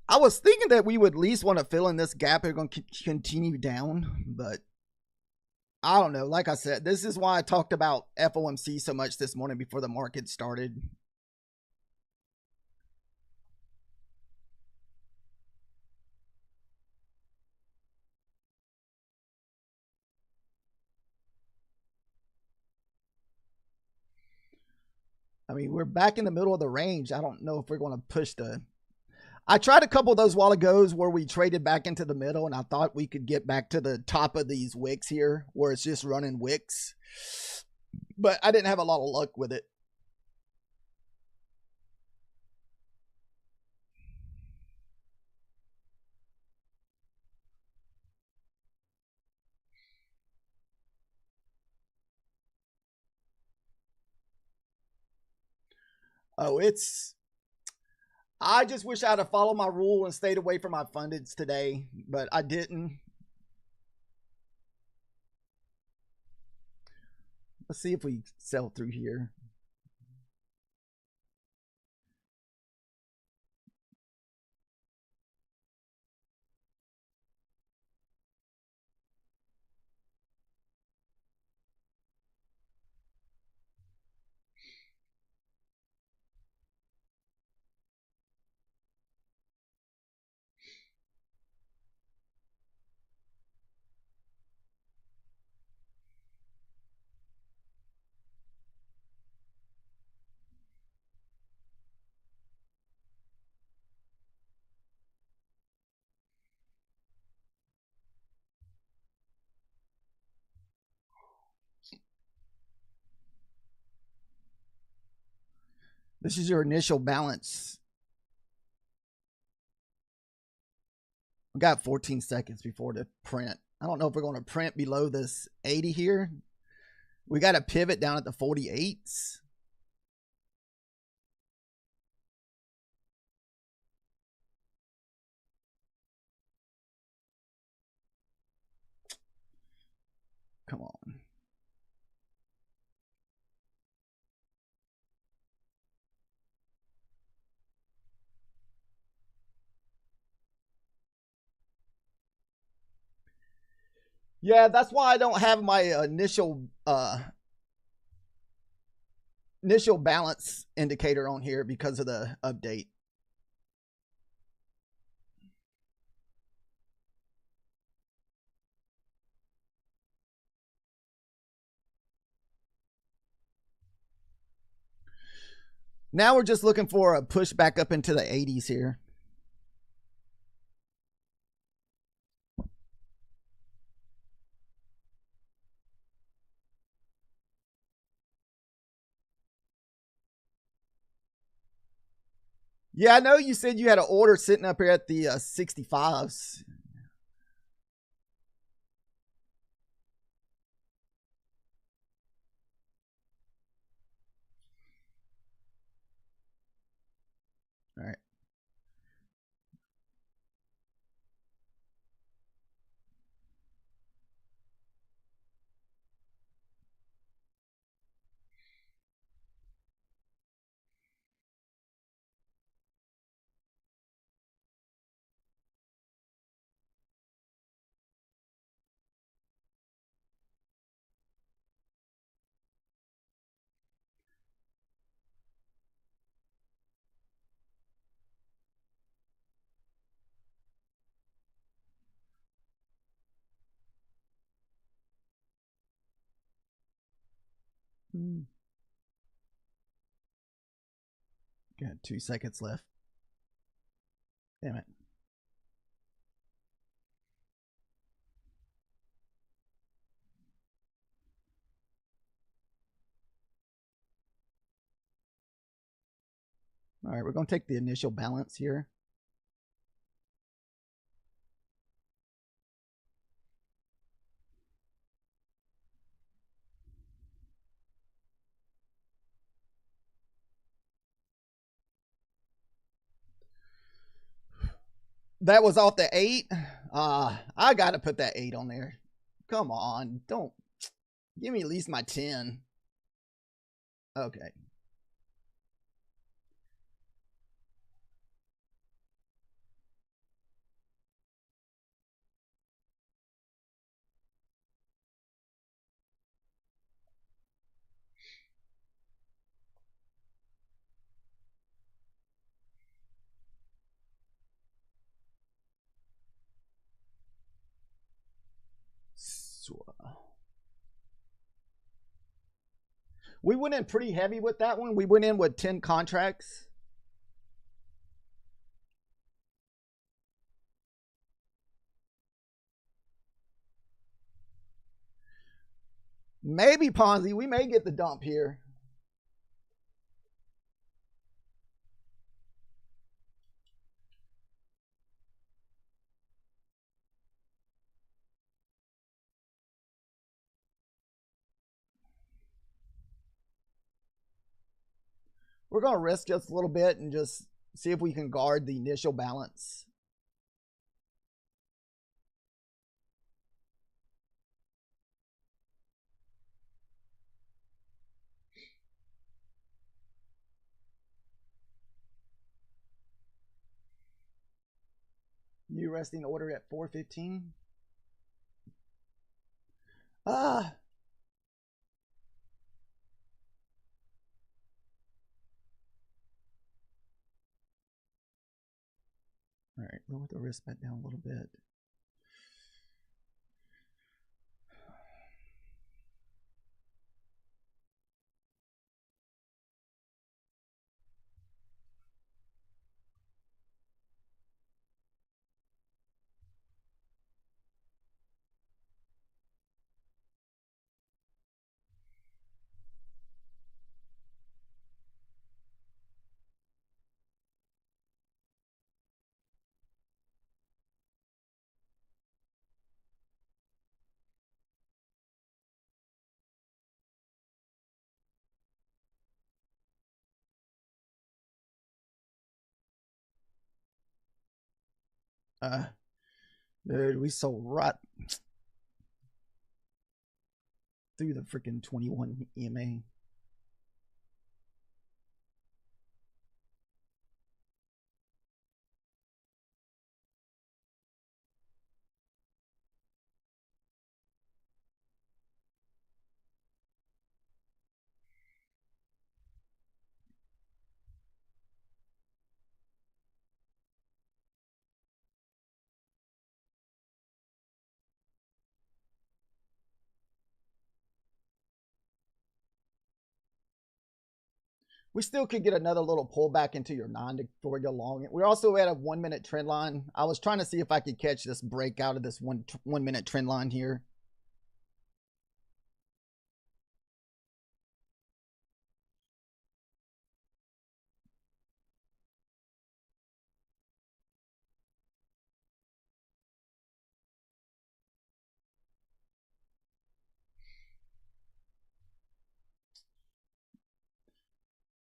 I was thinking that we would at least want to fill in this gap. We're going to continue down, but I don't know. Like I said, this is why I talked about FOMC so much this morning before the market started. I mean, we're back in the middle of the range. I don't know if we're going to push the. I tried a couple of those while ago where we traded back into the middle, and I thought we could get back to the top of these wicks here where it's just running wicks. But I didn't have a lot of luck with it. Oh, it's. I just wish I'd have followed my rule and stayed away from my fundeds today, but I didn't. Let's see if we sell through here. This is your initial balance. We got 14 seconds before the print. I don't know if we're going to print below this 80 here. We got a pivot down at the 48s. Come on. Yeah, that's why I don't have my initial balance indicator on here because of the update. Now we're just looking for a push back up into the 80s here. Yeah, I know you said you had an order sitting up here at the 65s. All right. Got 2 seconds left. Damn it. All right, we're going to take the initial balance here. That was off the 8. I got to put that 8 on there. Come on. Don't give me at least my 10. Okay. We went in pretty heavy with that one. We went in with 10 contracts. Maybe Ponzi. We may get the dump here. We're going to risk just a little bit and just see if we can guard the initial balance. New resting order at 415. Ah. All right, lower the risk bet down a little bit. Dude, we sold right through the freaking 21 EMA. We still could get another little pullback into your 9 to before we go long. We're also at a 1 minute trend line. I was trying to see if I could catch this break out of this 1 minute trend line here.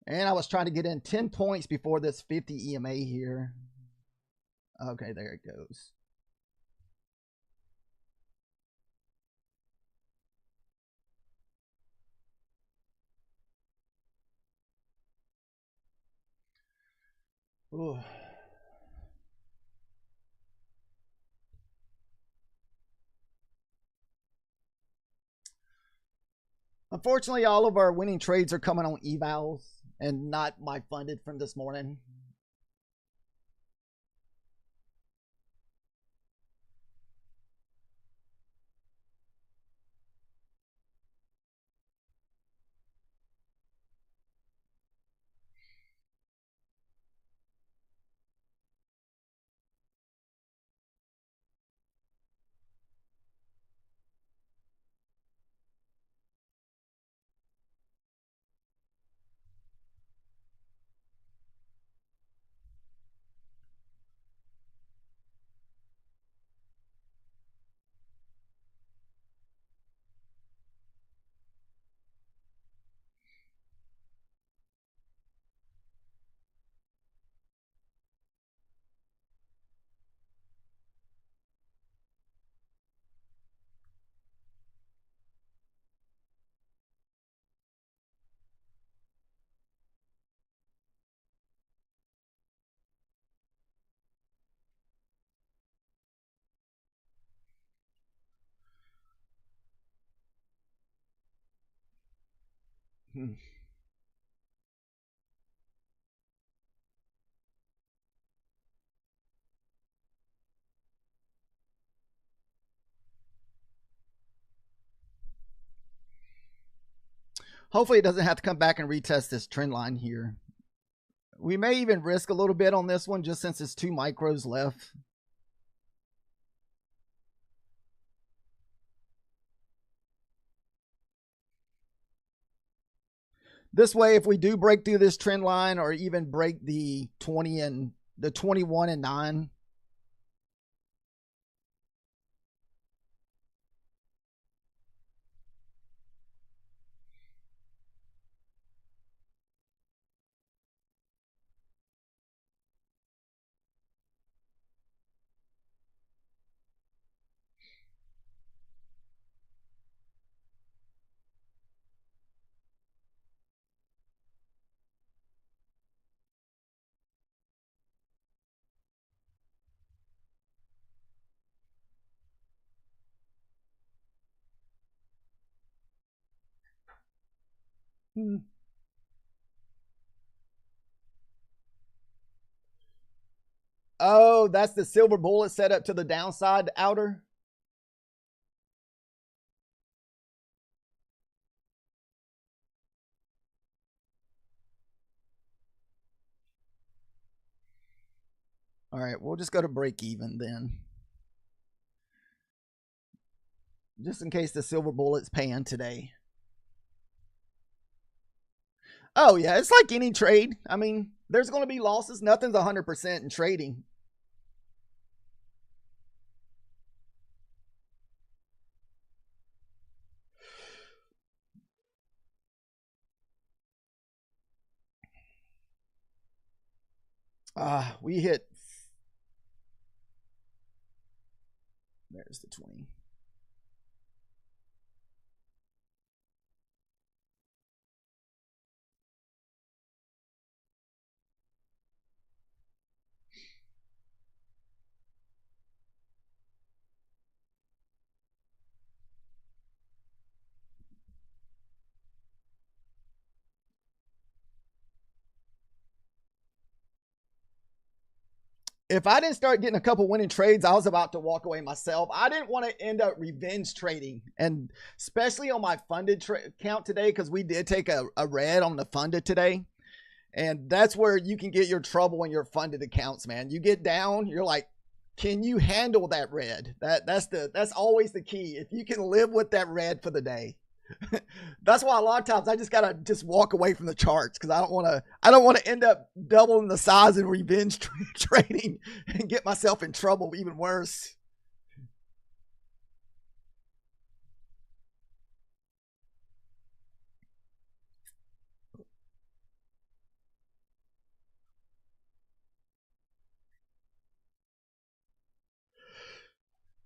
And I was trying to get in 10 points before this 50 EMA here. Okay, there it goes. Ooh. Unfortunately, all of our winning trades are coming on evals and not my funded from this morning. Hopefully it doesn't have to come back and retest this trend line here. We may even risk a little bit on this one just since it's 2 micros left. This way, if we do break through this trend line or even break the 20 and the 21 and 9, Oh, that's the silver bullet set up to the downside outer. All right, we'll just go to break even then. Just in case the silver bullet's paying today. Oh, yeah, it's like any trade. I mean, there's going to be losses. Nothing's 100% in trading. We hit. There's the 20. If I didn't start getting a couple winning trades, I was about to walk away myself. I didn't want to end up revenge trading, and especially on my funded account today, because we did take a red on the funded today. And that's where you can get your trouble in your funded accounts, man. You get down, you're like, can you handle that red? That's always the key. If you can live with that red for the day. That's why a lot of times I just gotta just walk away from the charts because I don't want to end up doubling the size in revenge trading and get myself in trouble even worse.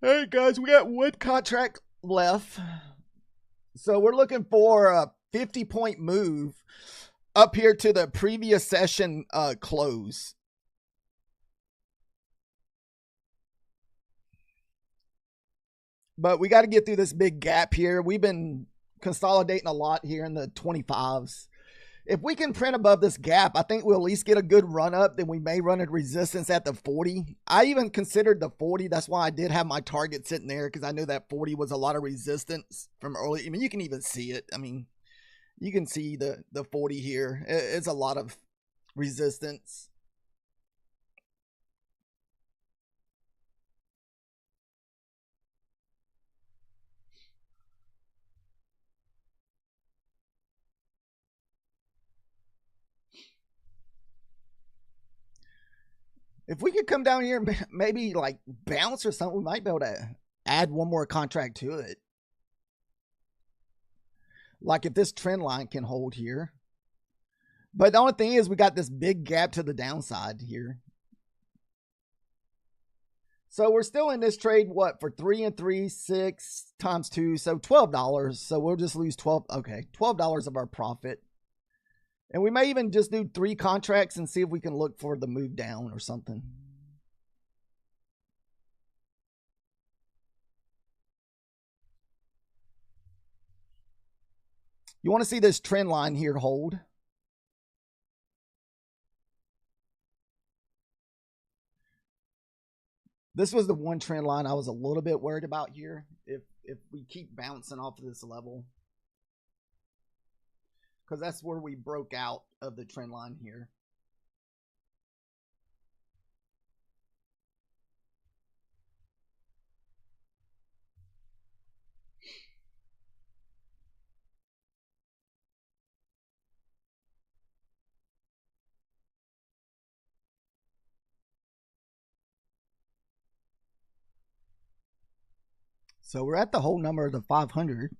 Hey guys, we got one contract left. So we're looking for a 50-point move up here to the previous session close. But we got to get through this big gap here. We've been consolidating a lot here in the 25s. If we can print above this gap, I think we'll at least get a good run up. Then we may run at resistance at the 40. I even considered the 40. That's why I did have my target sitting there because I knew that 40 was a lot of resistance from early. I mean, you can even see it. I mean, you can see the 40 here. It's a lot of resistance. If we could come down here and maybe like bounce or something, we might be able to add one more contract to it. Like if this trend line can hold here. But the only thing is we got this big gap to the downside here. So we're still in this trade, what, for 3 and 3, 6 times 2, so $12. So we'll just lose $12 of our profit. And we may even just do 3 contracts and see if we can look for the move down or something. You want to see this trend line here hold. This was the one trend line I was a little bit worried about here. If we keep bouncing off of this level, because that's where we broke out of the trend line here. So we're at the whole number of the 500.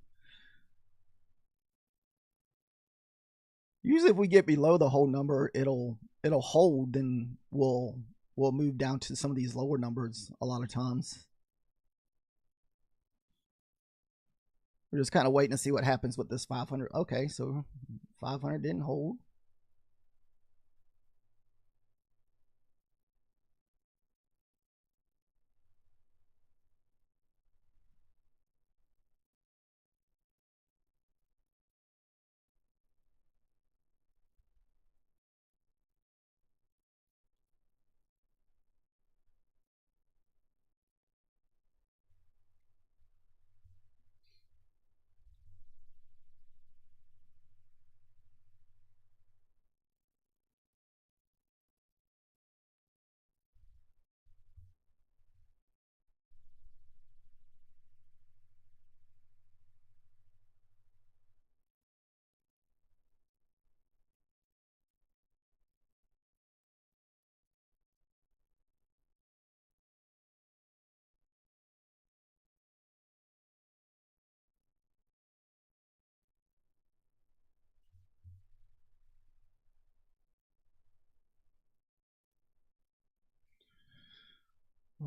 Usually if we get below the whole number, it'll hold, then we'll move down to some of these lower numbers a lot of times. We're just kind of waiting to see what happens with this 500. Okay, so 500 didn't hold.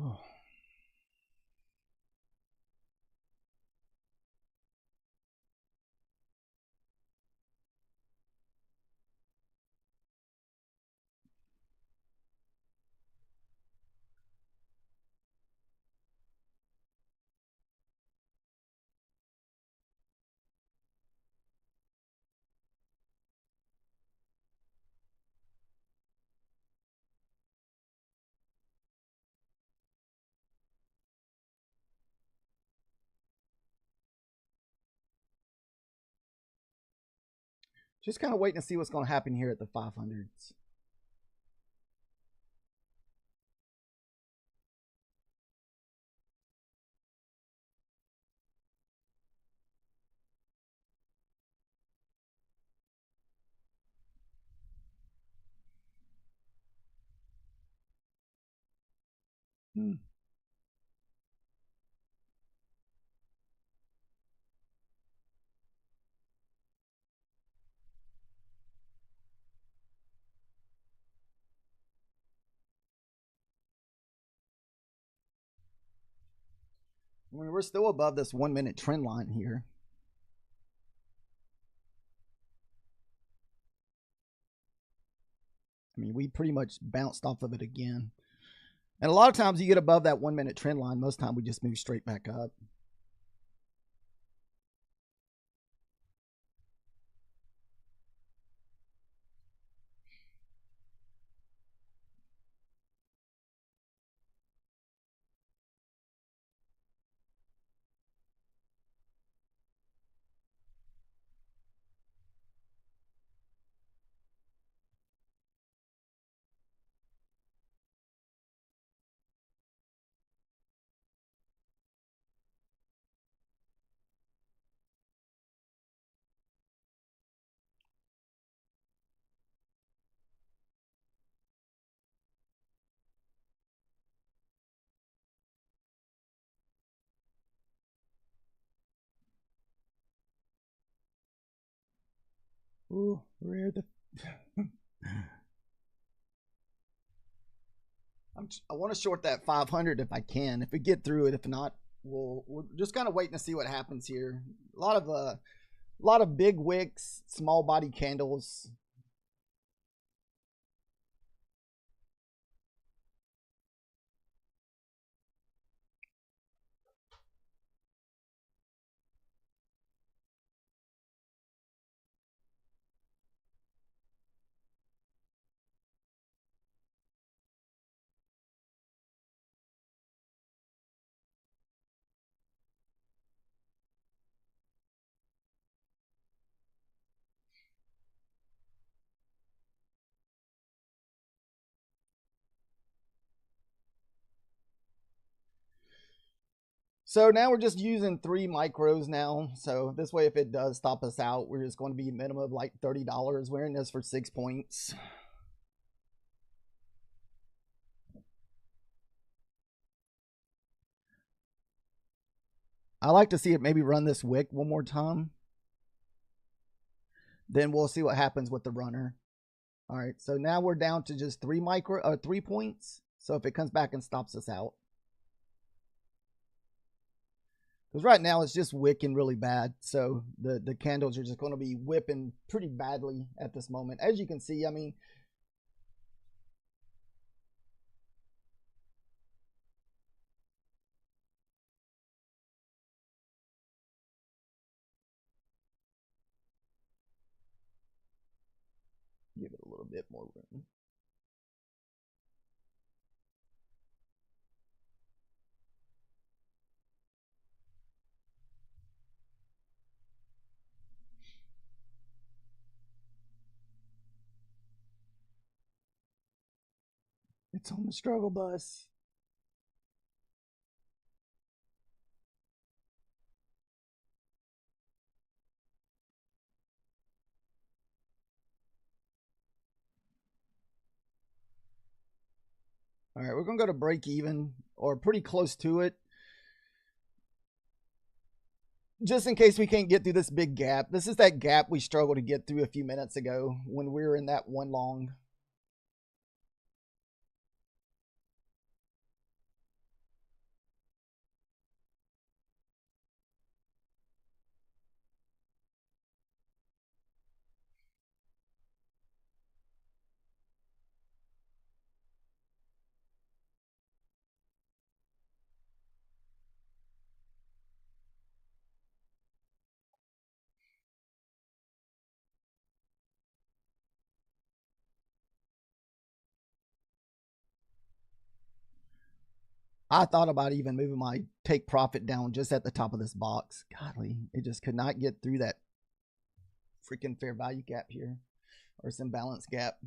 Oh. Just kind of waiting to see what's going to happen here at the 500s. I mean, we're still above this 1 minute trend line here. I mean, we pretty much bounced off of it again. And a lot of times you get above that 1 minute trend line, most time we just move straight back up. Ooh, we're at the. I want to short that 500 if I can. If we get through it, if not, we're just kind of waiting to see what happens here. A lot of big wicks, small body candles. So now we're just using 3 micros now. So this way, if it does stop us out, we're just going to be minimum of like $30. We're in this for 6 points. I like to see it maybe run this wick one more time. Then we'll see what happens with the runner. All right, so now we're down to just 3 points. So if it comes back and stops us out. Because right now it's just wicking really bad. So the candles are just going to be whipping pretty badly at this moment. As you can see, I mean, give it a little bit more room. It's on the struggle bus. All right, we're going to go to break even or pretty close to it. Just in case we can't get through this big gap. This is that gap we struggled to get through a few minutes ago when we were in that one long. I thought about even moving my take profit down just at the top of this box. Godly, it just could not get through that freaking fair value gap here, or some balance gap.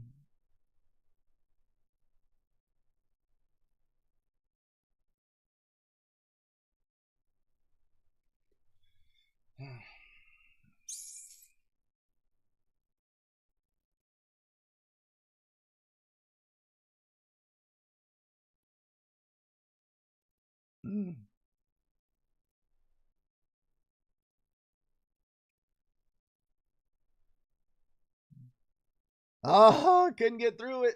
Oh, couldn't get through it.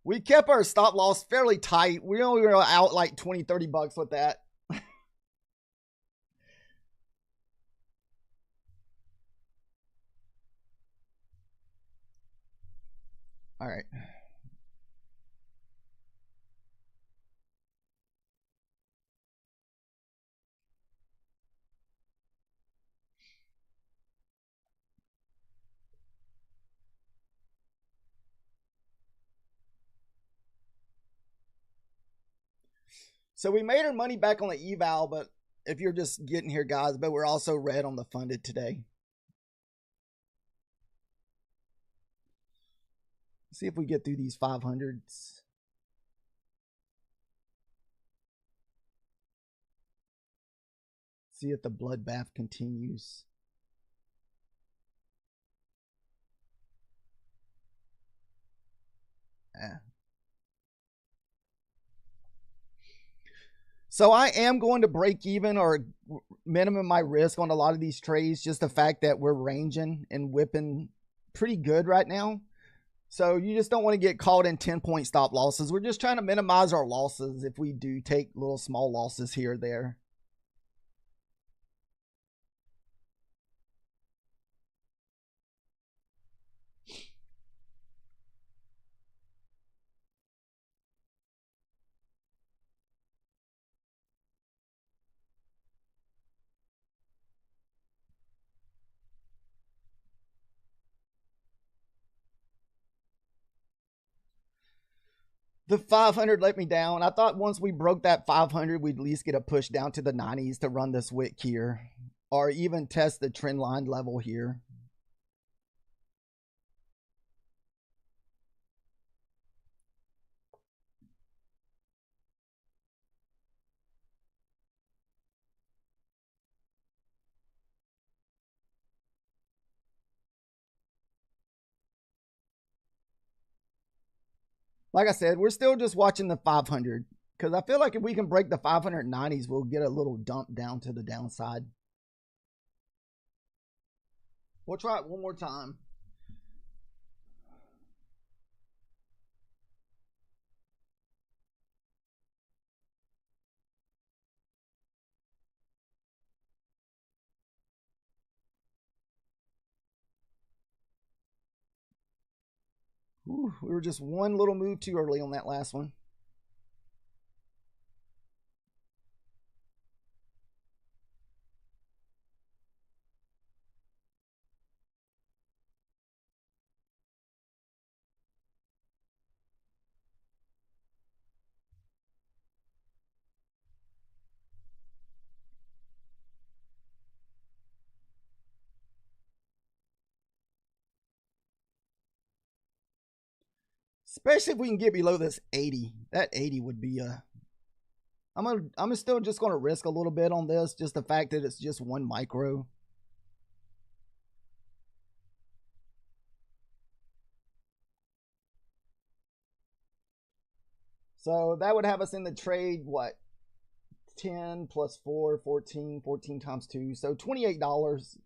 We kept our stop loss fairly tight. We only were out like 20, 30 bucks with that. All right. So we made our money back on the eval, but if you're just getting here, guys, but we're also red on the funded today. See if we get through these 500s. See if the bloodbath continues. Yeah. So I am going to break even or minimum my risk on a lot of these trades. Just the fact that we're ranging and whipping pretty good right now. So you just don't want to get caught in 10-point stop losses. We're just trying to minimize our losses if we do take little small losses here or there. The 500 let me down. I thought once we broke that 500, we'd at least get a push down to the 90s to run this wick here, or even test the trend line level here. Like I said, we're still just watching the 500 because I feel like if we can break the 590s, we'll get a little dump down to the downside. We'll try it one more time. Ooh, we were just one little move too early on that last one. Especially if we can get below this 80. That 80 would be a. I'm still just gonna risk a little bit on this, just the fact that it's just one micro. So that would have us in the trade, what, 10 plus 4, 14, 14 times 2. So $28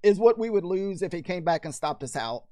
is what we would lose if it came back and stopped us out.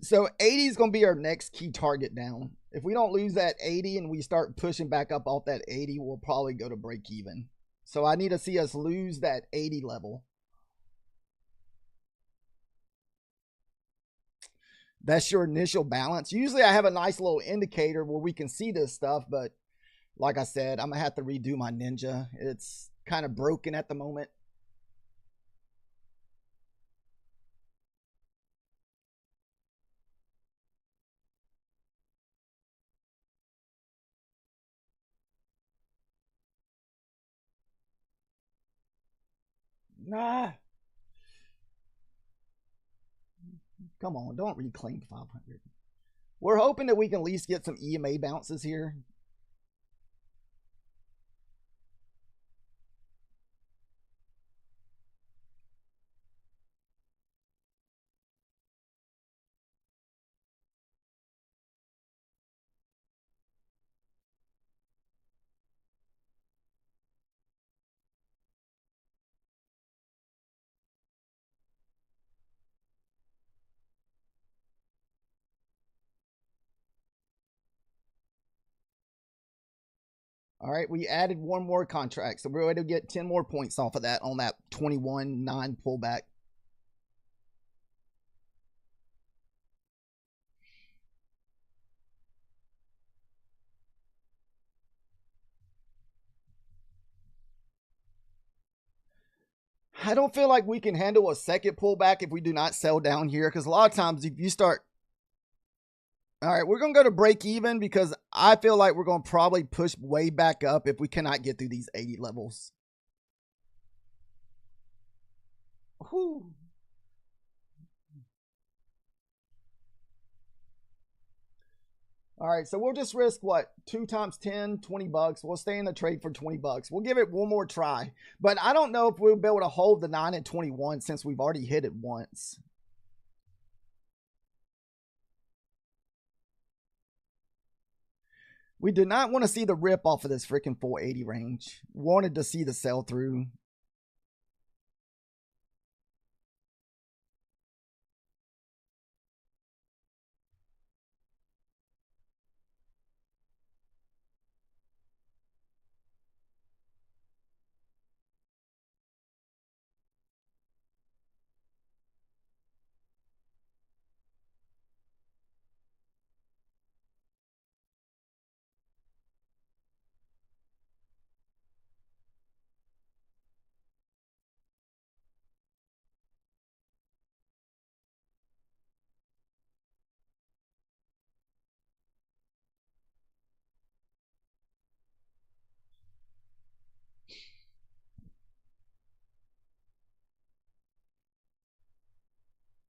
So 80 is going to be our next key target down. If we don't lose that 80 and we start pushing back up off that 80, we'll probably go to break even. So I need to see us lose that 80 level. That's your initial balance. Usually I have a nice little indicator where we can see this stuff, but like I said, I'm going to have to redo my Ninja. It's kind of broken at the moment. Nah. Come on, don't reclaim 500. We're hoping that we can at least get some EMA bounces here. All right, we added one more contract, so we're going to get 10 more points off of that on that 21.9 pullback. I don't feel like we can handle a second pullback if we do not sell down here, because a lot of times if you start. All right, we're going to go to break even because I feel like we're going to probably push way back up if we cannot get through these 80 levels. Whew. All right, so we'll just risk what? 2 times 10, 20 bucks. We'll stay in the trade for 20 bucks. We'll give it one more try. But I don't know if we'll be able to hold the 9 and 21 since we've already hit it once. We did not want to see the rip off of this freaking 480 range. Wanted to see the sell through.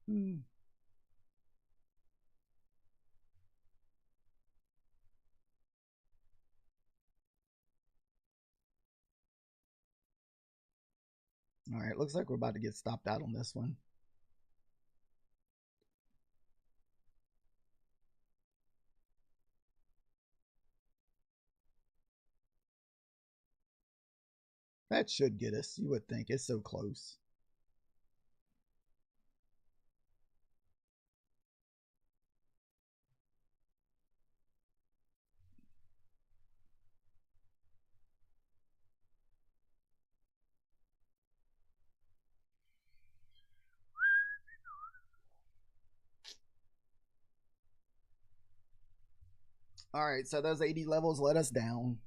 Hmm. All right, looks like we're about to get stopped out on this one. That should get us. You would think. It's so close. All right, so those 80 levels let us down.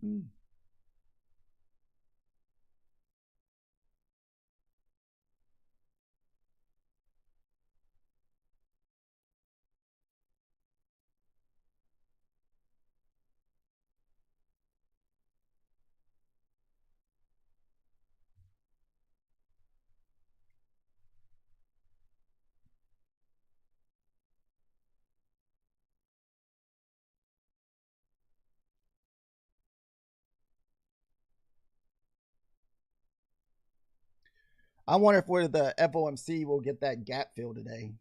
Hmm. I wonder if where the FOMC will get that gap fill today.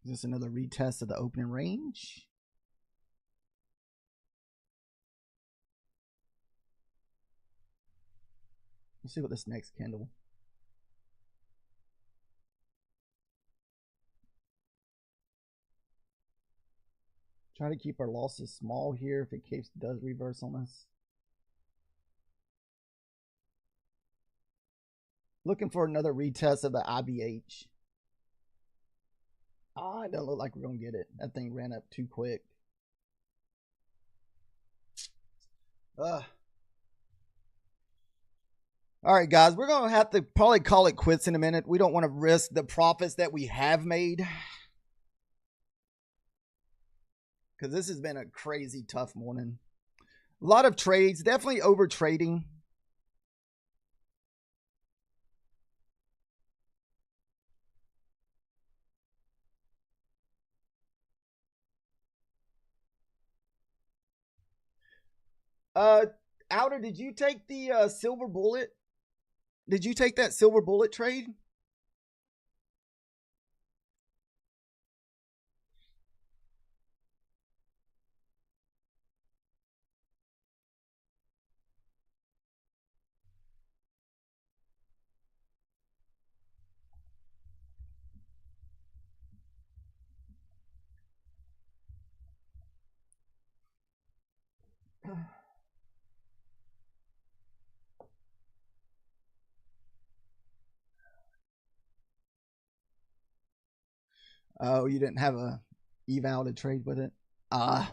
Is this another retest of the opening range? Let's see what this next candle. Try to keep our losses small here if it does reverse on us. Looking for another retest of the IBH. Ah, it doesn't look like we're going to get it. That thing ran up too quick. All right, guys, we're going to have to probably call it quits in a minute. We don't want to risk the profits that we have made, because this has been a crazy tough morning. A lot of trades, definitely over trading. Outer, did you take the silver bullet? Did you take that silver bullet trade? Oh, you didn't have a eval to trade with it? Ah,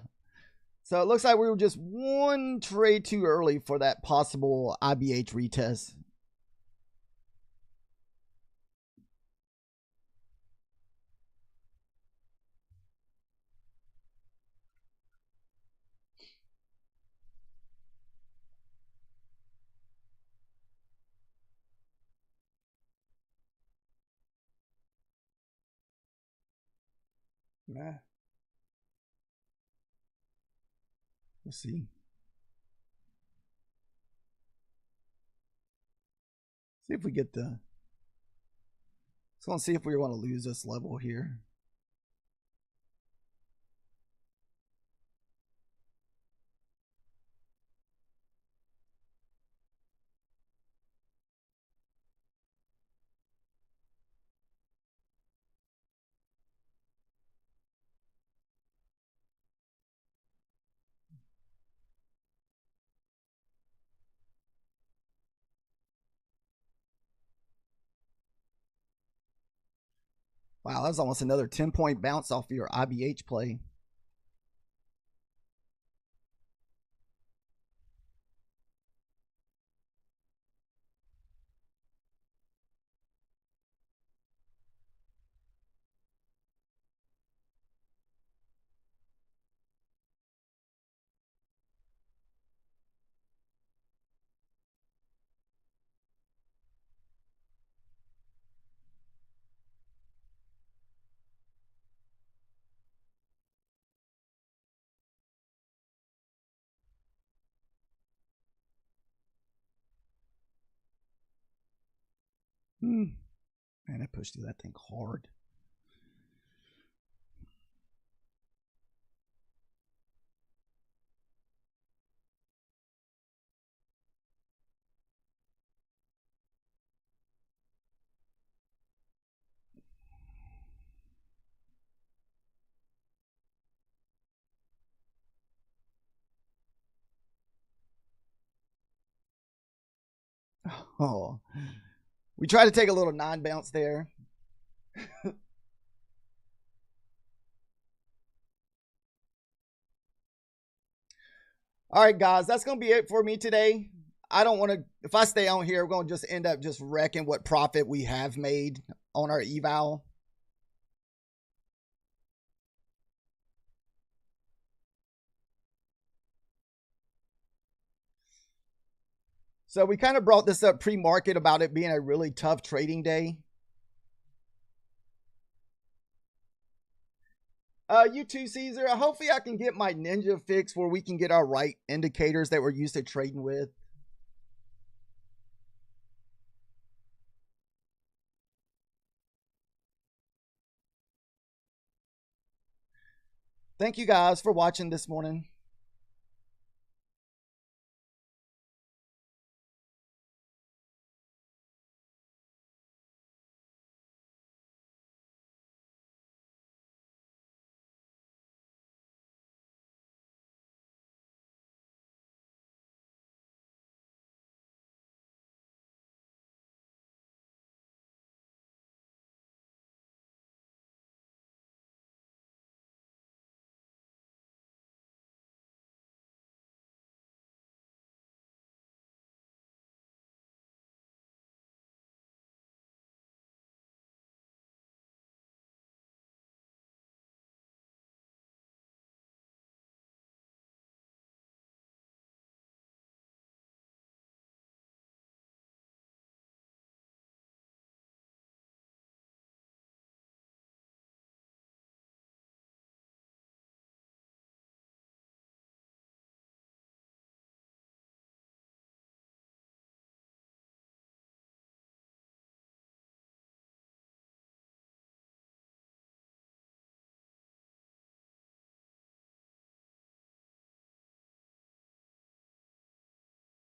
So it looks like we were just one trade too early for that possible IBH retest. Nah. Let's see. See if we get the. So let's see if we want to lose this level here. Wow, that's almost another 10-point bounce off of your IBH play. Man, I pushed through that thing hard. Oh, we tried to take a little non-bounce there. All right, guys, that's going to be it for me today. I don't want to, if I stay on here, we're going to just end up just wrecking what profit we have made on our eval. So we kind of brought this up pre-market about it being a really tough trading day. You too, Caesar. Hopefully I can get my ninja fix where we can get our right indicators that we're used to trading with. Thank you guys for watching this morning.